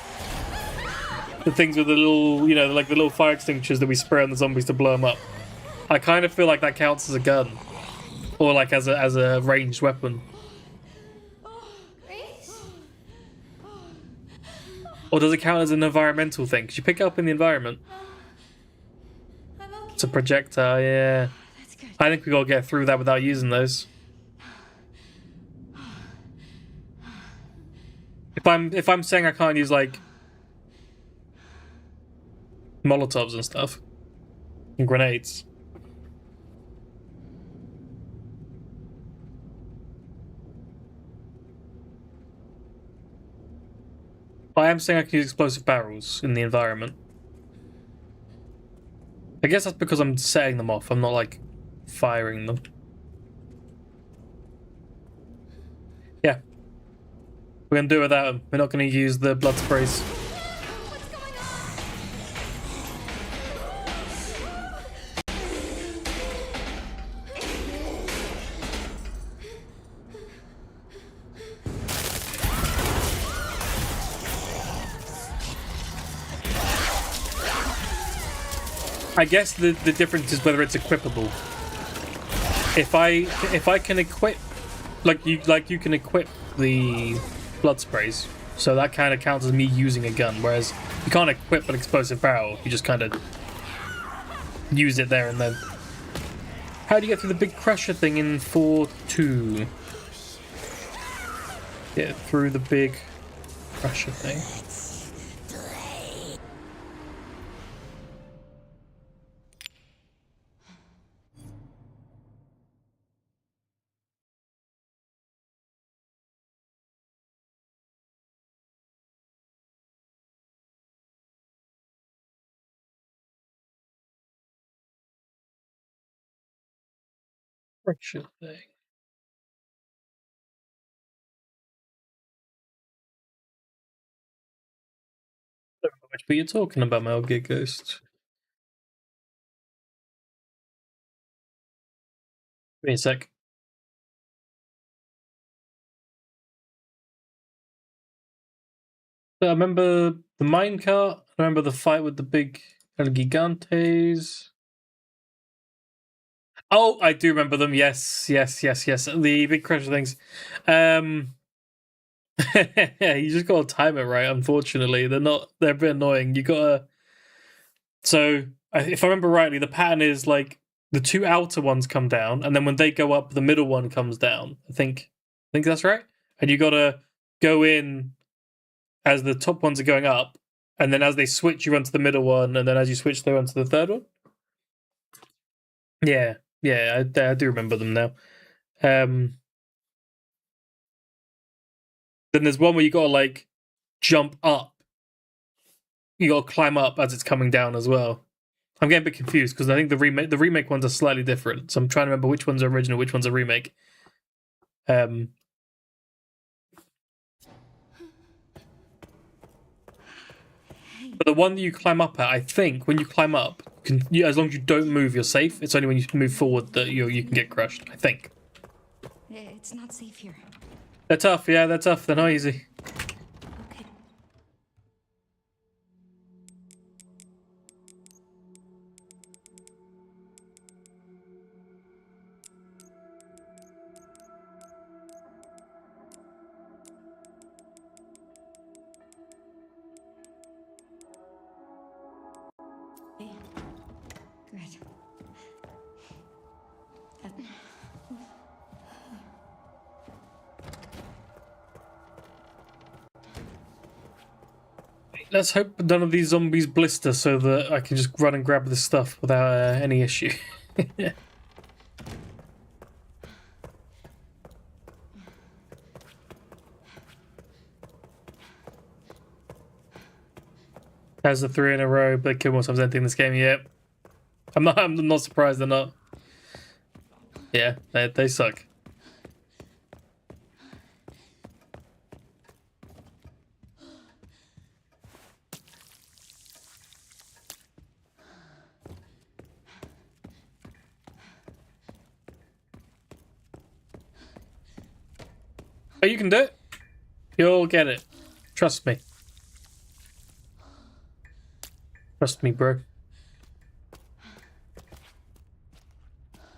The things with the little, you know, like the little fire extinguishers that we spray on the zombies to blow them up. I kind of feel like that counts as a gun. Or like as a ranged weapon. Grace? Or does it count as an environmental thing? Because you pick it up in the environment. I'm okay. It's a projectile, yeah. That's good. I think we gotta get through that without using those. If I'm saying I can't use like Molotovs and stuff and grenades. I am saying I can use explosive barrels in the environment. I guess that's because I'm setting them off. I'm not like firing them. Yeah. We're gonna do it without them. We're not gonna use the blood sprays. What's going I guess the difference is whether it's equipable. If I can equip like you can equip the blood sprays, so that kind of counts as me using a gun. Whereas you can't equip an explosive barrel; you just kind of use it there and then. How do you get through the big crusher thing in 4-2? Get through the big crusher thing. Crusher thing. I don't know which bit you're talking about, Metal Gear Ghost. Give me a sec. So I remember the minecart. I remember the fight with the big El Gigantes. Oh, I do remember them. Yes. The big crusher things. You just gotta time it right. Unfortunately, they're a bit annoying. You gotta. So if I remember rightly, the pattern is like the two outer ones come down, and then when they go up, the middle one comes down. I think that's right. And you gotta go in as the top ones are going up, and then as they switch, you run to the middle one, and then as you switch, they run to the third one. Yeah, I do remember them now. Then there's one where you gotta like jump up. You gotta climb up as it's coming down as well. I'm getting a bit confused because I think the remake ones are slightly different. So I'm trying to remember which one's are original, which one's a remake. But the one that you climb up at, I think, when you climb up, as long as you don't move, you're safe. It's only when you move forward that you can get crushed, I think. It's not safe here. They're tough, yeah, they're tough. They're not easy. Okay. Hey. Good. Let's hope none of these zombies blister so that I can just run and grab this stuff without any issue. That's the 3 in a row, but kill more times than anything in this game. Yep. I'm not surprised they're not. Yeah, they suck. Oh, you can do it. You'll get it. Trust me. Trust me, bro. You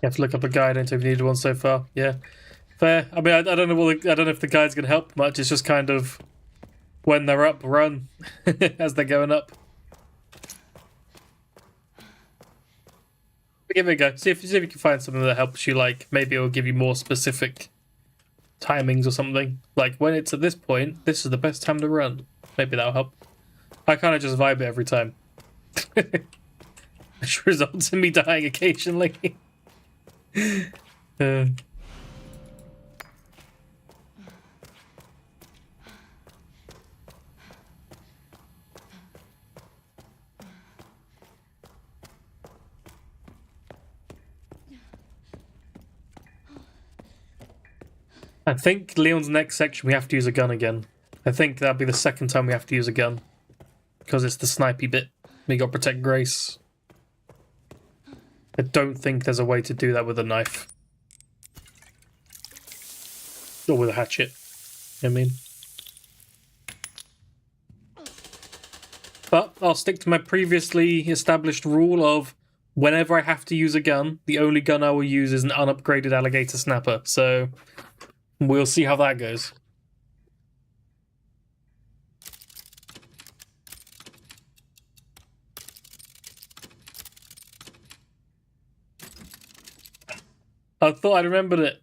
have to look up a guide. I don't know if you needed one so far. Yeah, fair. I mean, I don't know. I don't know if the guide's gonna help much. It's just kind of when they're up, run as they're going up. But give it a go. See if you can find something that helps you. Like maybe it'll give you more specific timings or something. Like when it's at this point, this is the best time to run. Maybe that'll help. I kind of just vibe it every time. Which results in me dying occasionally. I think Leon's next section we have to use a gun again. I think that'll be the second time we have to use a gun. Because it's the snipey bit. We gotta protect Grace. I don't think there's a way to do that with a knife. Or with a hatchet. You know what I mean? But I'll stick to my previously established rule of whenever I have to use a gun, the only gun I will use is an unupgraded alligator snapper. So We'll see how that goes. I thought I remembered it.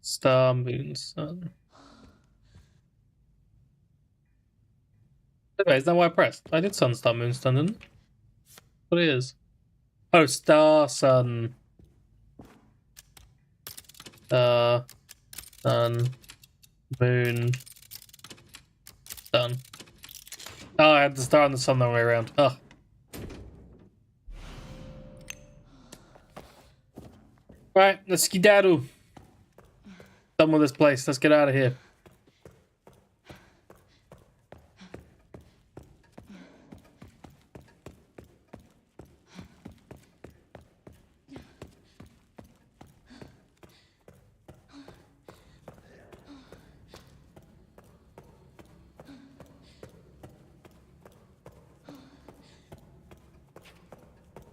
Star, moon, sun. Okay, is that why I pressed? I did sun, star, moon, sun, didn't I? What it is? Oh, star, sun. Star, sun, moon, sun. Oh, I had the star and the sun the way around. Oh. Right, let's skedaddle. Done with this place. Let's get out of here.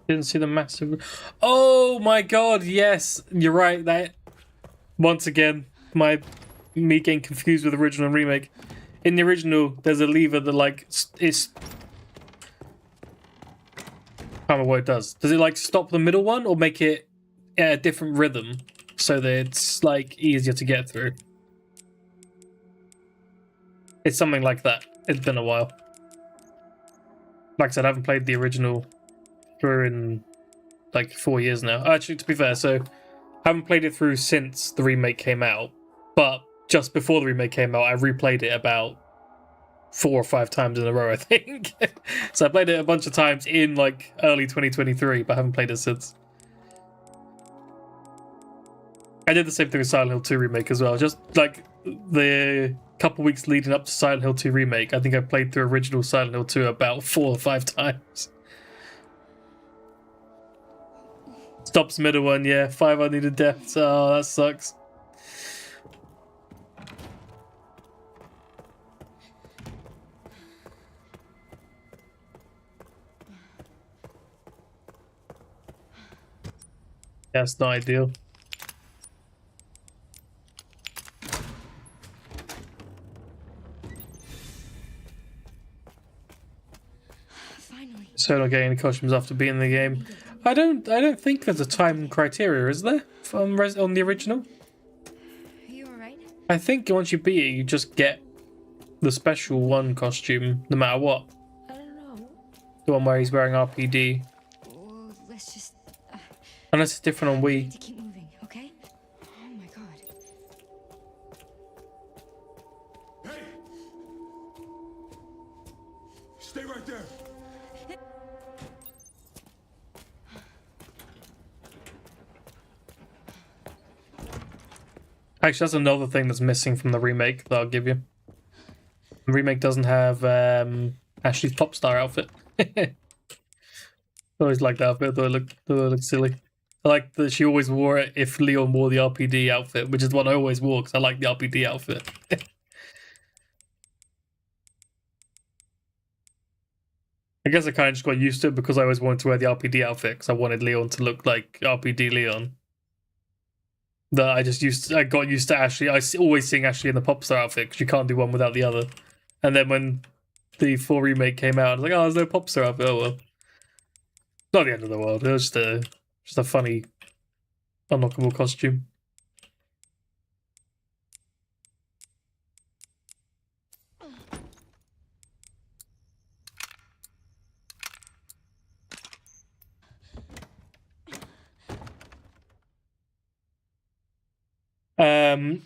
Didn't see the massive. Oh my god! Yes, you're right. That once again, me getting confused with original and remake. In the original, there's a lever that like it's. I can't remember what it does. Does it like stop the middle one or make it a different rhythm so that it's like easier to get through? It's something like that. It's been a while. Like I said, I haven't played the original through in like 4 years now. Actually, to be fair, so I haven't played it through since the remake came out, but just before the remake came out, I replayed it about 4 or 5 times in a row, I think. So I played it a bunch of times in like early 2023, but I haven't played it since. I did the same thing with Silent Hill 2 remake as well. Just like the couple weeks leading up to Silent Hill 2 remake, I think I played through original Silent Hill 2 about 4 or 5 times. Stops middle one, yeah. 5 unneeded deaths. Oh, that sucks. That's not ideal. Finally. So not getting any costumes after being in the game. I don't think there's a time criteria, is there? On the original? Are you alright? I think once you beat it, you just get the special one costume, no matter what. I don't know. The one where he's wearing RPD. Well, let's just Unless it's different on need Wii. to keep moving, okay? Oh my god. Hey! Stay right there. Actually, that's another thing that's missing from the remake that I'll give you. The remake doesn't have Ashley's pop star outfit. I always liked that outfit. I thought it looked silly. I like that she always wore it if Leon wore the RPD outfit, which is what I always wore because I like the RPD outfit. I guess I kind of just got used to it because I always wanted to wear the RPD outfit because I wanted Leon to look like RPD Leon. That I got used to Ashley. Always seeing Ashley in the pop star outfit because you can't do one without the other. And then when the 4 remake came out, I was like, oh, there's no pop star outfit. Oh well, not the end of the world. It was just a funny, unlockable costume.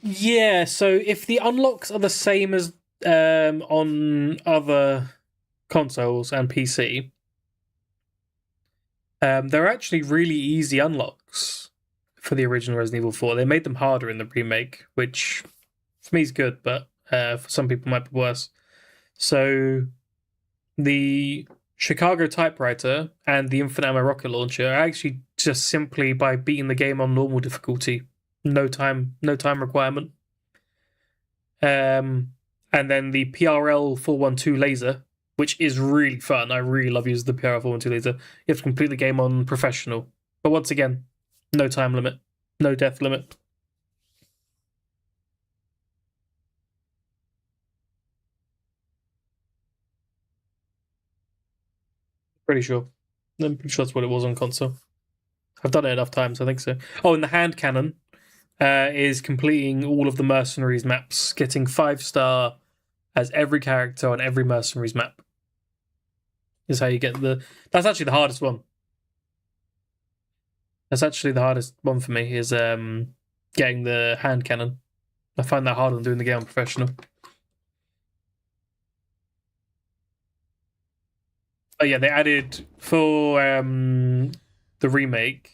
Yeah, so if the unlocks are the same as on other consoles and PC, they're actually really easy unlocks for the original Resident Evil 4. They made them harder in the remake, which for me is good, but for some people might be worse. So the Chicago typewriter and the infinite ammo rocket launcher are actually just simply by beating the game on normal difficulty. No time requirement. And then the PRL 412 laser which is really fun. I really love using the PR 412 liter. You have to complete the game on professional, but once again, no time limit, no death limit. Pretty sure. I'm pretty sure that's what it was on console. I've done it enough times, I think so. Oh, and the hand cannon is completing all of the mercenaries maps, getting 5-star as every character on every mercenaries map. Is how you get the... That's actually the hardest one. That's actually the hardest one for me, is getting the hand cannon. I find that harder than doing the game on professional. Oh yeah, they added for the remake.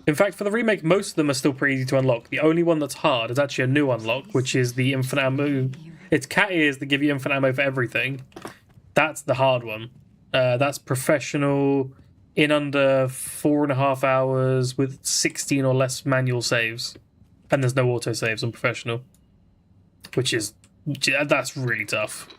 In fact, for the remake, most of them are still pretty easy to unlock. The only one that's hard is actually a new unlock, which is the infinite ammo. It's cat ears that give you infinite ammo for everything. That's the hard one. That's professional in under 4.5 hours with 16 or less manual saves. And there's no auto saves on professional. That's really tough.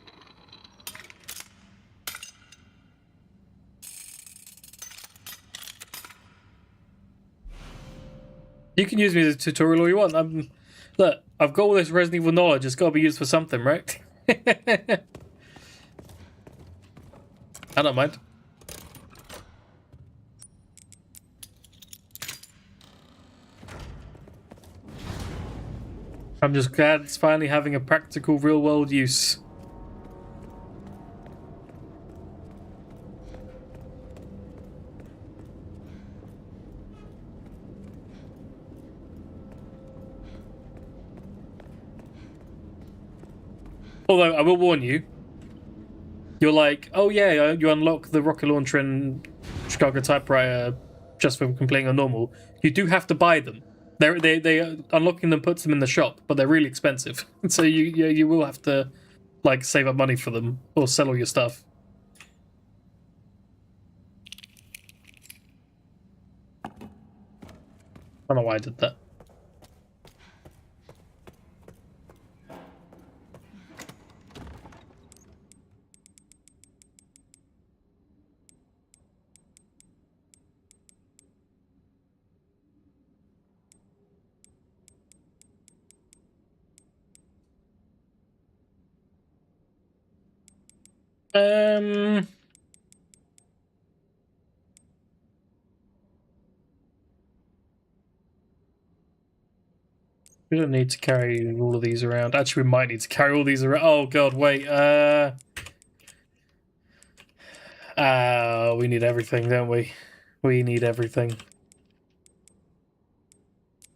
You can use me as a tutorial all you want. Look, I've got all this Resident Evil knowledge. It's got to be used for something, right? I don't mind. I'm just glad it's finally having a practical, real-world use. Although, I will warn you, you're like, oh yeah, you unlock the rocket launcher and Chicago typewriter just for completing a normal. You do have to buy them. They unlocking them puts them in the shop, but they're really expensive. So you will have to like save up money for them or sell all your stuff. I don't know why I did that. We don't need to carry all of these around. Actually, we might need to carry all these around. Oh god, wait. We need everything, don't we? We need everything.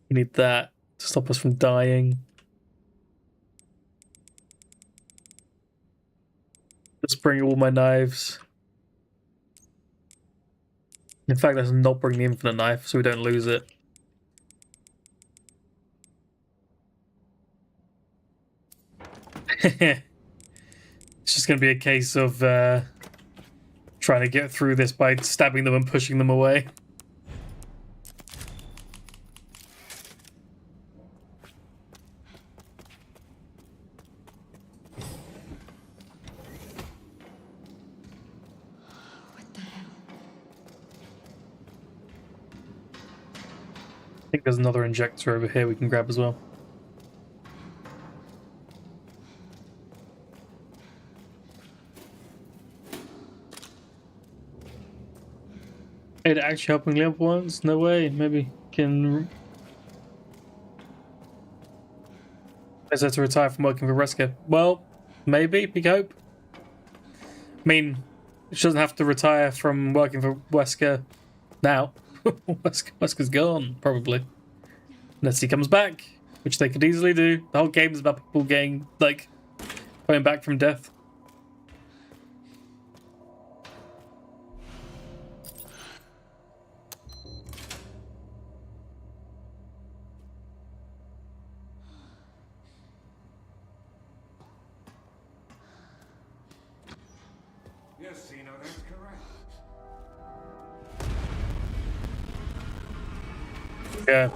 We need that to stop us from dying. Let's bring all my knives. In fact, let's not bring the infinite knife so we don't lose it. It's just going to be a case of trying to get through this by stabbing them and pushing them away. What the hell? I think there's another injector over here we can grab as well. It actually helping limp once? No way. Maybe can. Is that to retire from working for Wesker? Well, maybe. Big hope. I mean, she doesn't have to retire from working for Wesker now. Wesker's gone, probably. Unless he comes back, which they could easily do. The whole game is about people getting, like, coming back from death. Yes, Zeno, that's correct. Yeah.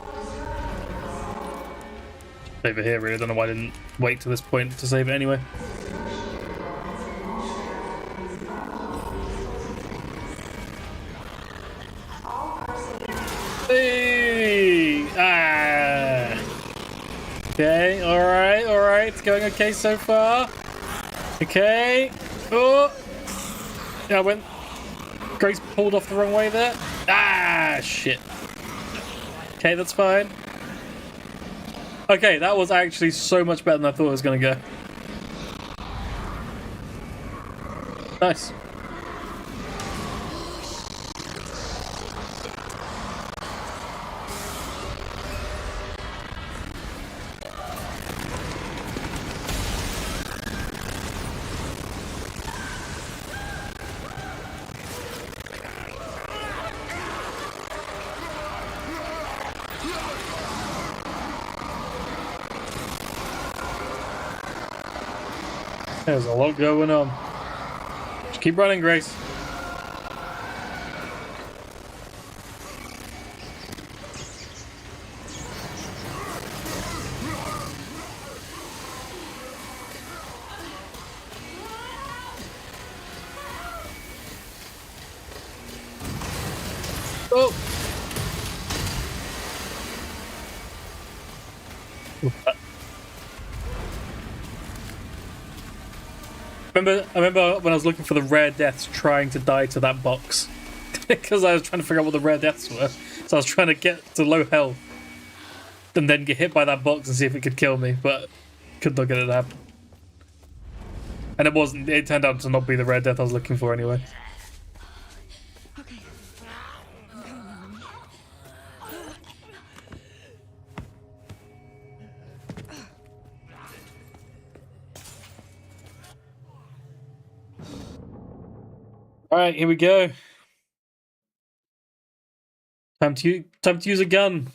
Over here, really. I don't know why I didn't wait to this point to save it anyway. Okay, alright, alright. It's going okay so far. Okay. Oh! Yeah, I went. Grace pulled off the wrong way there. Ah, shit. Okay, that's fine. Okay, that was actually so much better than I thought it was gonna go. Nice. There's a lot going on. Just keep running, Grace. Oh! I remember when I was looking for the rare deaths trying to die to that box. Because I was trying to figure out what the rare deaths were. So I was trying to get to low health. And then get hit by that box and see if it could kill me. But could not get it to happen. And it turned out to not be the rare death I was looking for anyway. Okay. Alright, here we go. Time to use a gun.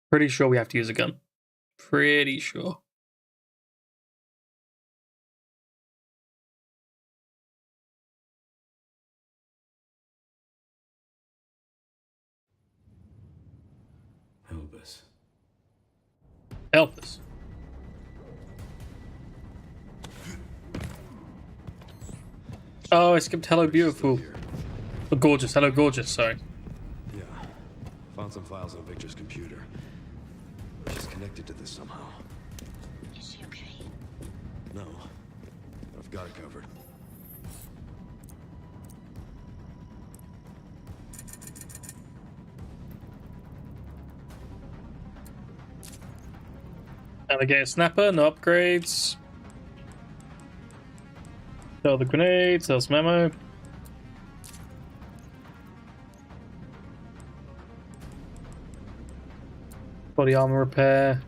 Pretty sure we have to use a gun. Pretty sure. Help us. Help us. Oh, I skipped Hello Beautiful. Oh, gorgeous. Hello Gorgeous, sorry. Yeah. Found some files on Victor's computer. She's connected to this somehow. Is she okay? No. I've got it covered. Alligator snapper, no upgrades. Sell the grenade, sell some ammo. Body armor repair.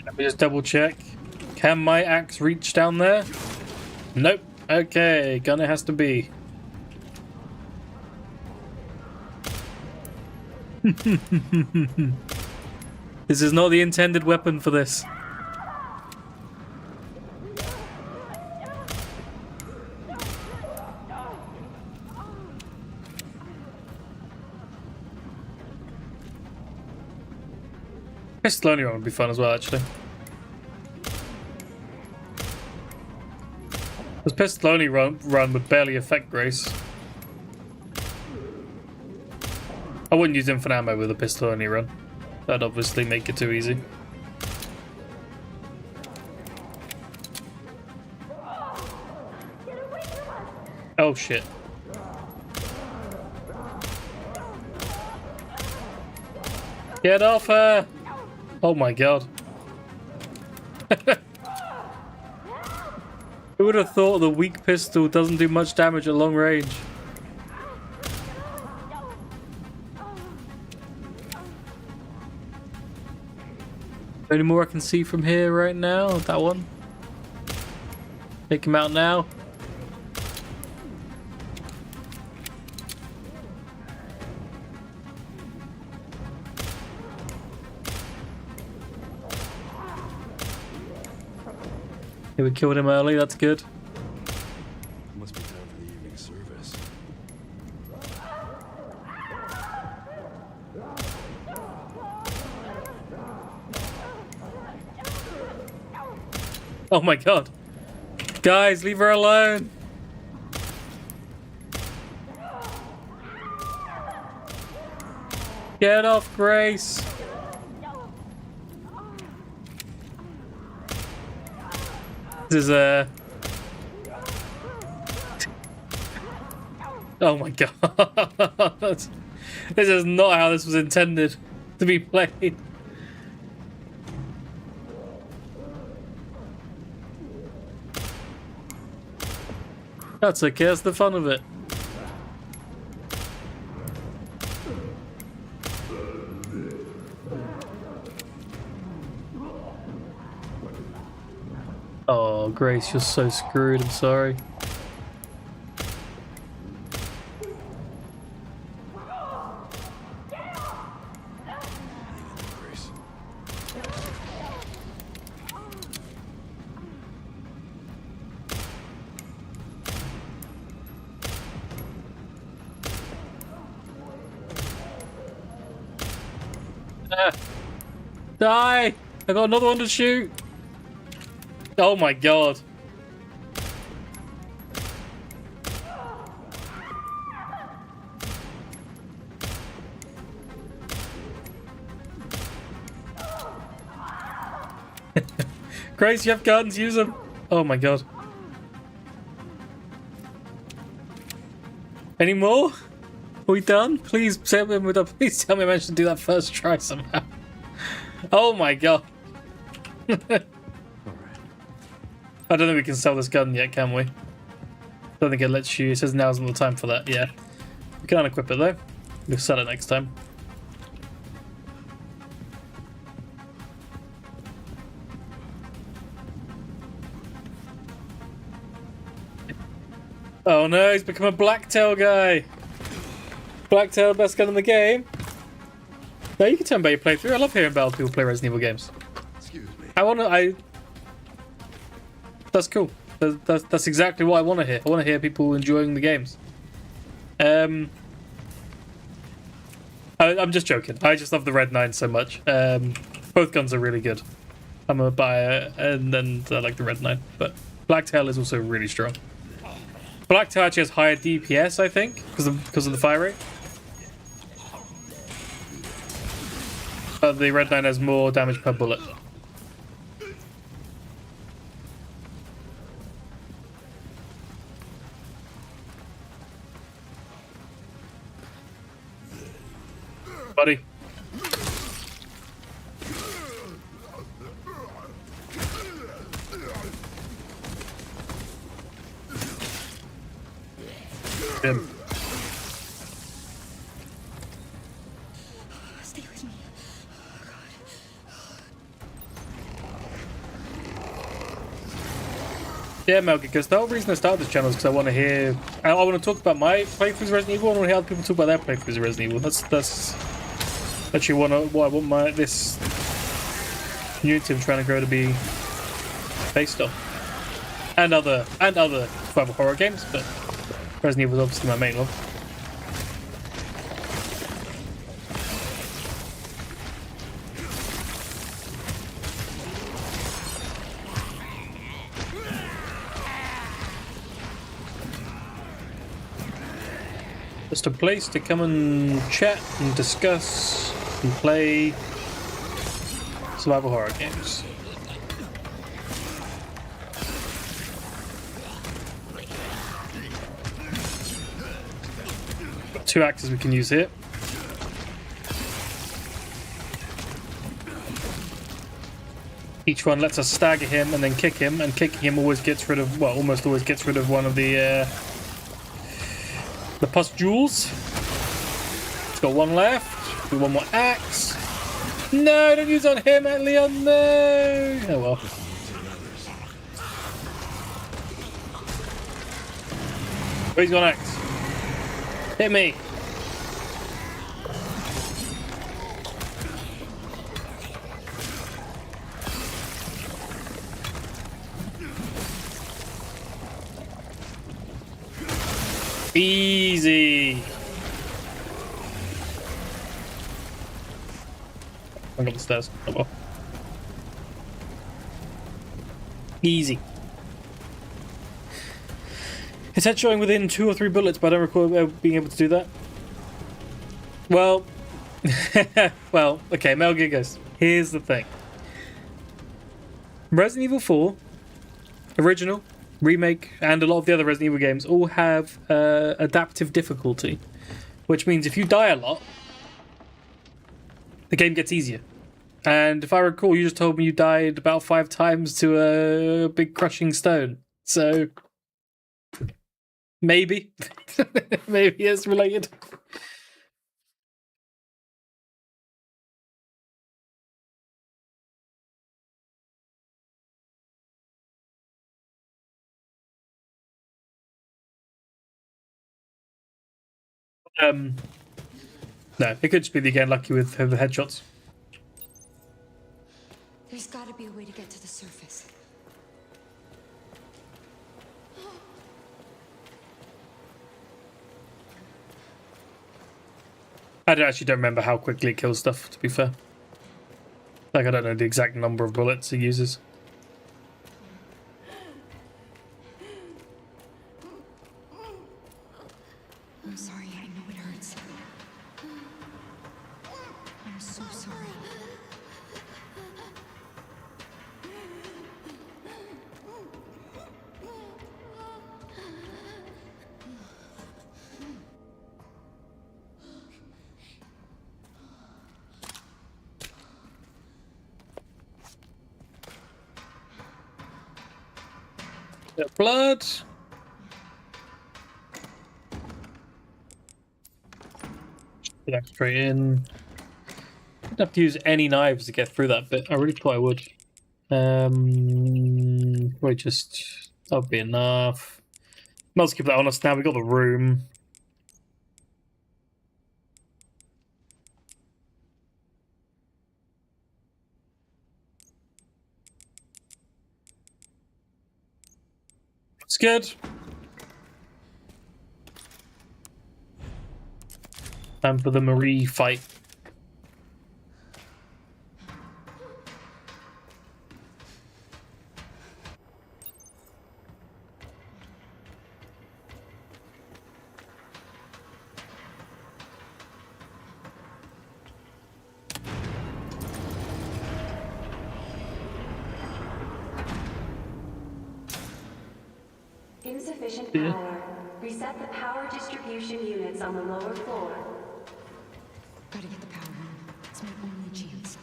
Let me just double check. Can my axe reach down there? Nope. Okay, gun it has to be. This is not the intended weapon for this. Pistol only run would be fun as well, actually. This pistol only run would barely affect Grace. I wouldn't use infinite ammo with a pistol only run. That'd obviously make it too easy. Oh shit. Get off her! Oh my god. Who would have thought the weak pistol doesn't do much damage at long range? Any more I can see from here right now? That one. Take him out now. Okay, we killed him early, that's good. Must be time for the evening service. Oh my god. Guys, leave her alone. Get off, Grace. This is oh my god. This is not how this was intended to be played. That's okay, that's the fun of it. Oh, Grace, you're so screwed, I'm sorry. Grace. Die! I got another one to shoot. Oh my god. Grace, you have guns, use them. Oh my god. Any more? Are we done? Please tell me we're done. Please tell me I managed to do that first try somehow. Oh my god. All right. I don't think we can sell this gun yet, can we? I don't think it lets you. It says now's not the time for that. Yeah. We can unequip it though. We'll sell it next time. Oh no, he's become a blacktail guy. Blacktail, best gun in the game. No, you can tell me about your playthrough. I love hearing about people play Resident Evil games. Excuse me. That's cool. That's exactly what I want to hear. I want to hear people enjoying the games. I'm just joking. I just love the Red 9 so much. Both guns are really good. I'm a buyer, and then I like the Red 9. But Blacktail is also really strong. Blacktail actually has higher DPS, I think, because of the fire rate. But the Red 9 has more damage per bullet. Buddy. Him. Stay with me. Yeah, Melky, because the whole reason I started this channel is because I want to hear... I want to talk about my playthroughs of Resident Evil. I want to hear other people talk about their playthroughs of Resident Evil. That's actually what I want this community I'm trying to grow to be based on. And other survival horror games, but Resident Evil is obviously my main one. Just a place to come and chat and discuss and play survival horror games. Got 2 axes we can use here. Each one lets us stagger him and then kick him, and kicking him always gets rid of, well, almost always gets rid of one of the pustules. It's got 1 left. Do 1 more axe. No, don't use on him, Leon. No. Oh well. Oh, he's got an axe. Hit me. Easy. I'm up the stairs. Oh well. Easy. It said showing within 2 or 3 bullets, but I don't recall ever being able to do that. Well, well, okay, Metal Gear Ghost. Here's the thing. Resident Evil 4, original, remake, and a lot of the other Resident Evil games all have adaptive difficulty, which means if you die a lot, the game gets easier. And if I recall, you just told me you died about 5 times to a big crushing stone. So maybe, maybe it's related. No, it could just be the lucky with the headshots. There's gotta be a way to get to the surface. Actually don't remember how quickly it kills stuff, to be fair. Like, I don't know the exact number of bullets it uses. I'm sorry, I know it hurts. I'm so sorry. Blood. Yeah, straight in. I'd have to use any knives to get through that bit. I really thought I would. Probably just that'll be enough. Might as well keep that on us now. We got the room. It's good. Time for the Marie fight. Insufficient Yeah. power. Reset the power distribution units on the lower floor. Gotta get the power on. It's my only chance.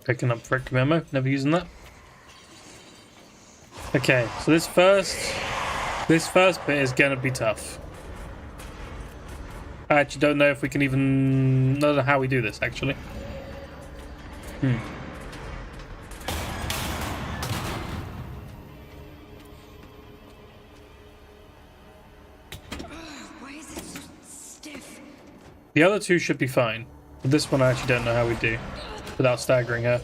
Picking up Requiem ammo. Never using that. Okay, so this first bit is gonna be tough. I actually don't know if we can even... I don't know how we do this, actually. Why is it so stiff? The other two should be fine. But this one I actually don't know how we do without staggering her.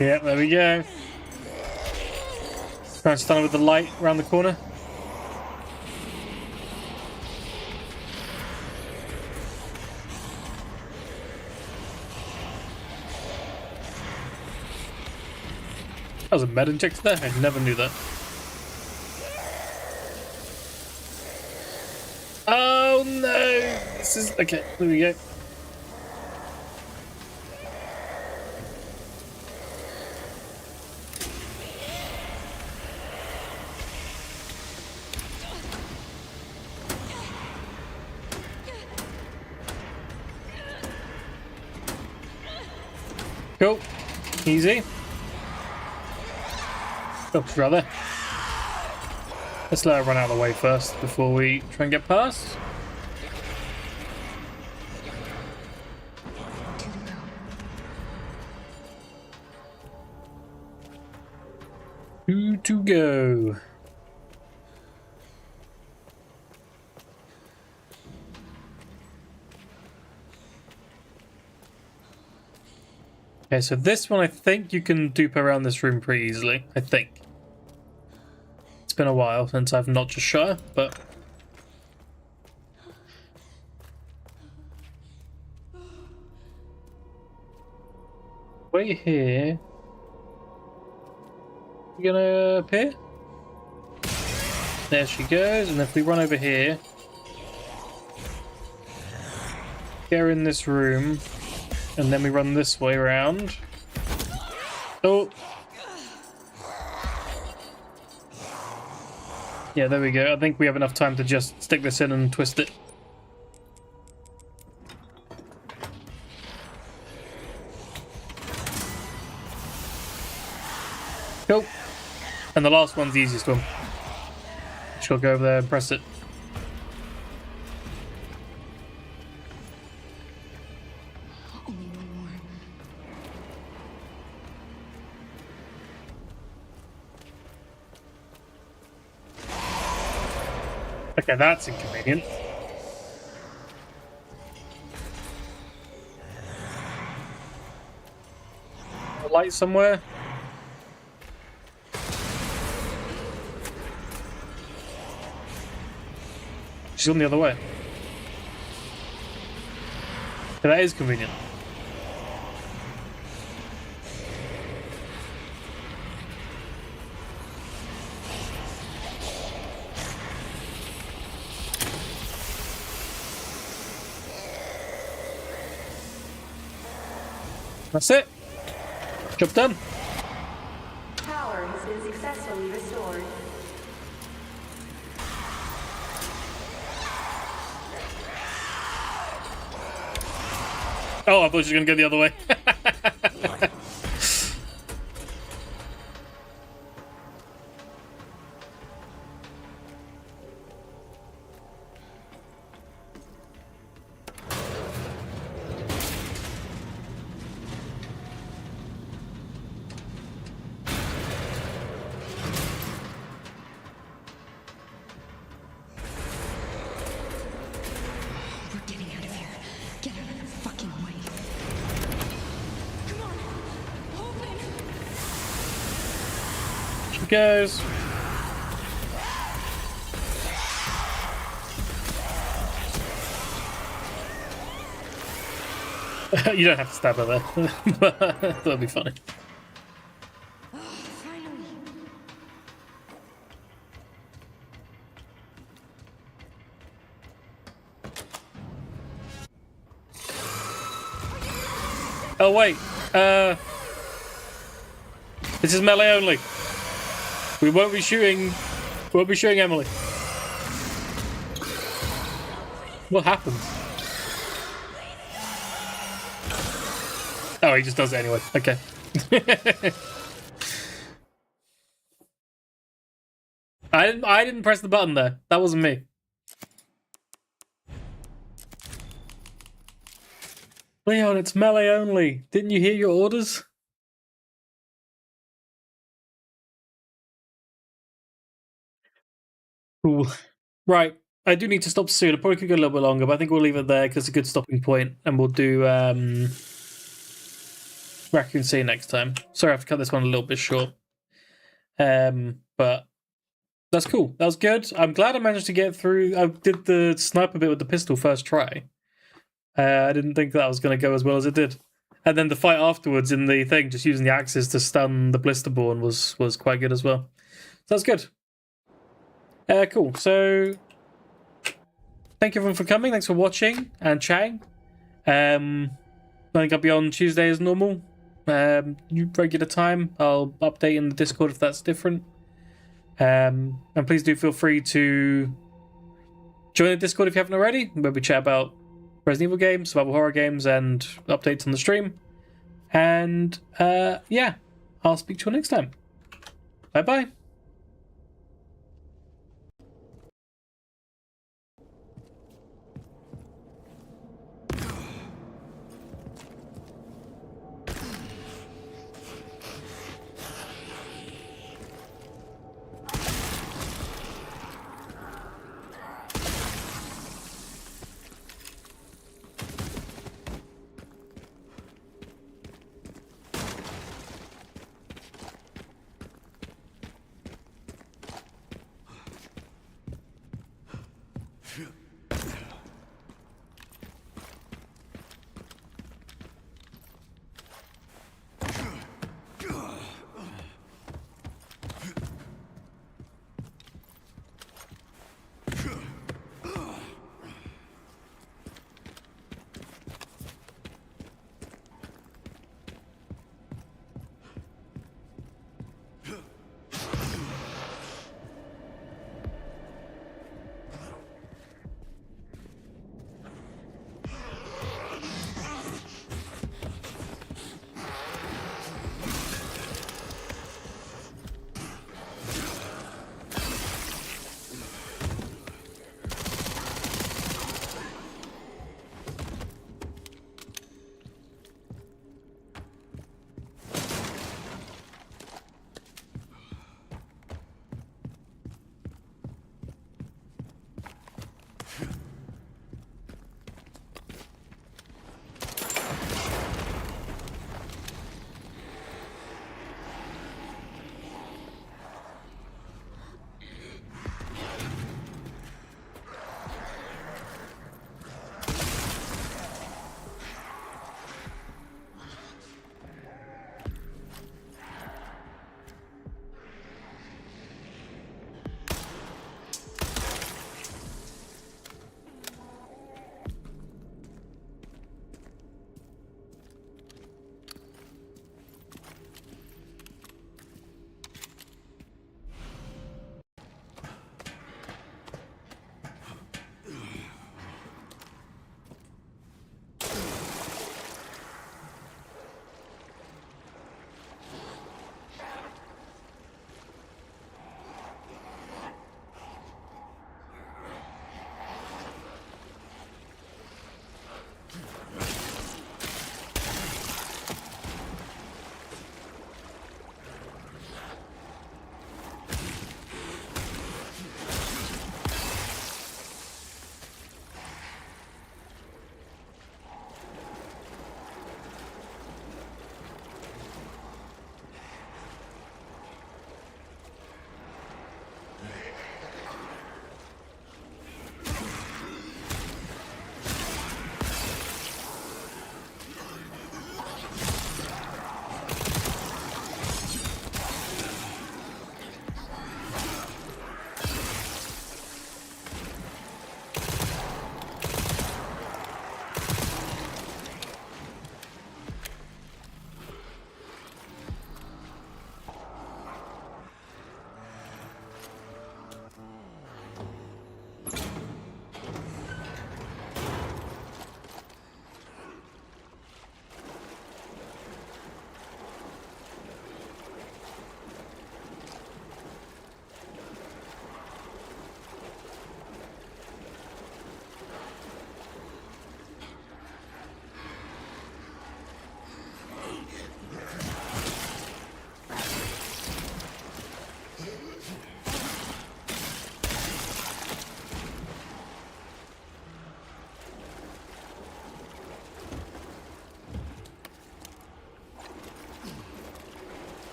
Yeah, there we go. Try and stun her with the light around the corner. That was a med injector there? I never knew that. Oh no! This is... Okay, there we go. Cool. Easy. Oops, rather. Let's let her run out of the way first before we try and get past. Two to go. Okay, so this one I think you can dupe around this room pretty easily. I think. It's been a while since I've not just shot her, but... Wait here. You gonna appear? There she goes, and if we run over here... Get her in this room, and then we run this way around. Oh! Yeah, there we go. I think we have enough time to just stick this in and twist it. Cool. And the last one's the easiest one. She'll go over there and press it. Only one more. Okay, that's inconvenient. A light somewhere? She's on the other way. Okay, that is convenient. That's it. Job done. Power has been successfully restored. Oh, I thought she was going to go the other way. We're getting out of here. Get out of the fucking way. Come on. Open. She goes. You don't have to stab her there, but that'll be funny. Finally. Oh wait, this is melee only. We won't be shooting. Won't be shooting Emily. What happens? Oh, he just does it anyway. Okay. I didn't press the button there. That wasn't me. Leon, it's melee only. Didn't you hear your orders? Cool. Right. I do need to stop soon. I probably could go a little bit longer, but I think we'll leave it there because it's a good stopping point, and we'll do Raccoon City next time. Sorry, I have to cut this one a little bit short. But that's cool. That was good. I'm glad I managed to get through. I did the sniper bit with the pistol first try. I didn't think that was going to go as well as it did. And then the fight afterwards in the thing, just using the axes to stun the Blisterborn was quite good as well. So that's good. Cool. So thank you everyone for coming. Thanks for watching and chatting. I think I'll be on Tuesday as normal. Regular time. I'll update in the Discord if that's different. And please do feel free to join the Discord if you haven't already, where we chat about Resident Evil games, survival horror games, and updates on the stream. And yeah, I'll speak to you next time. Bye bye.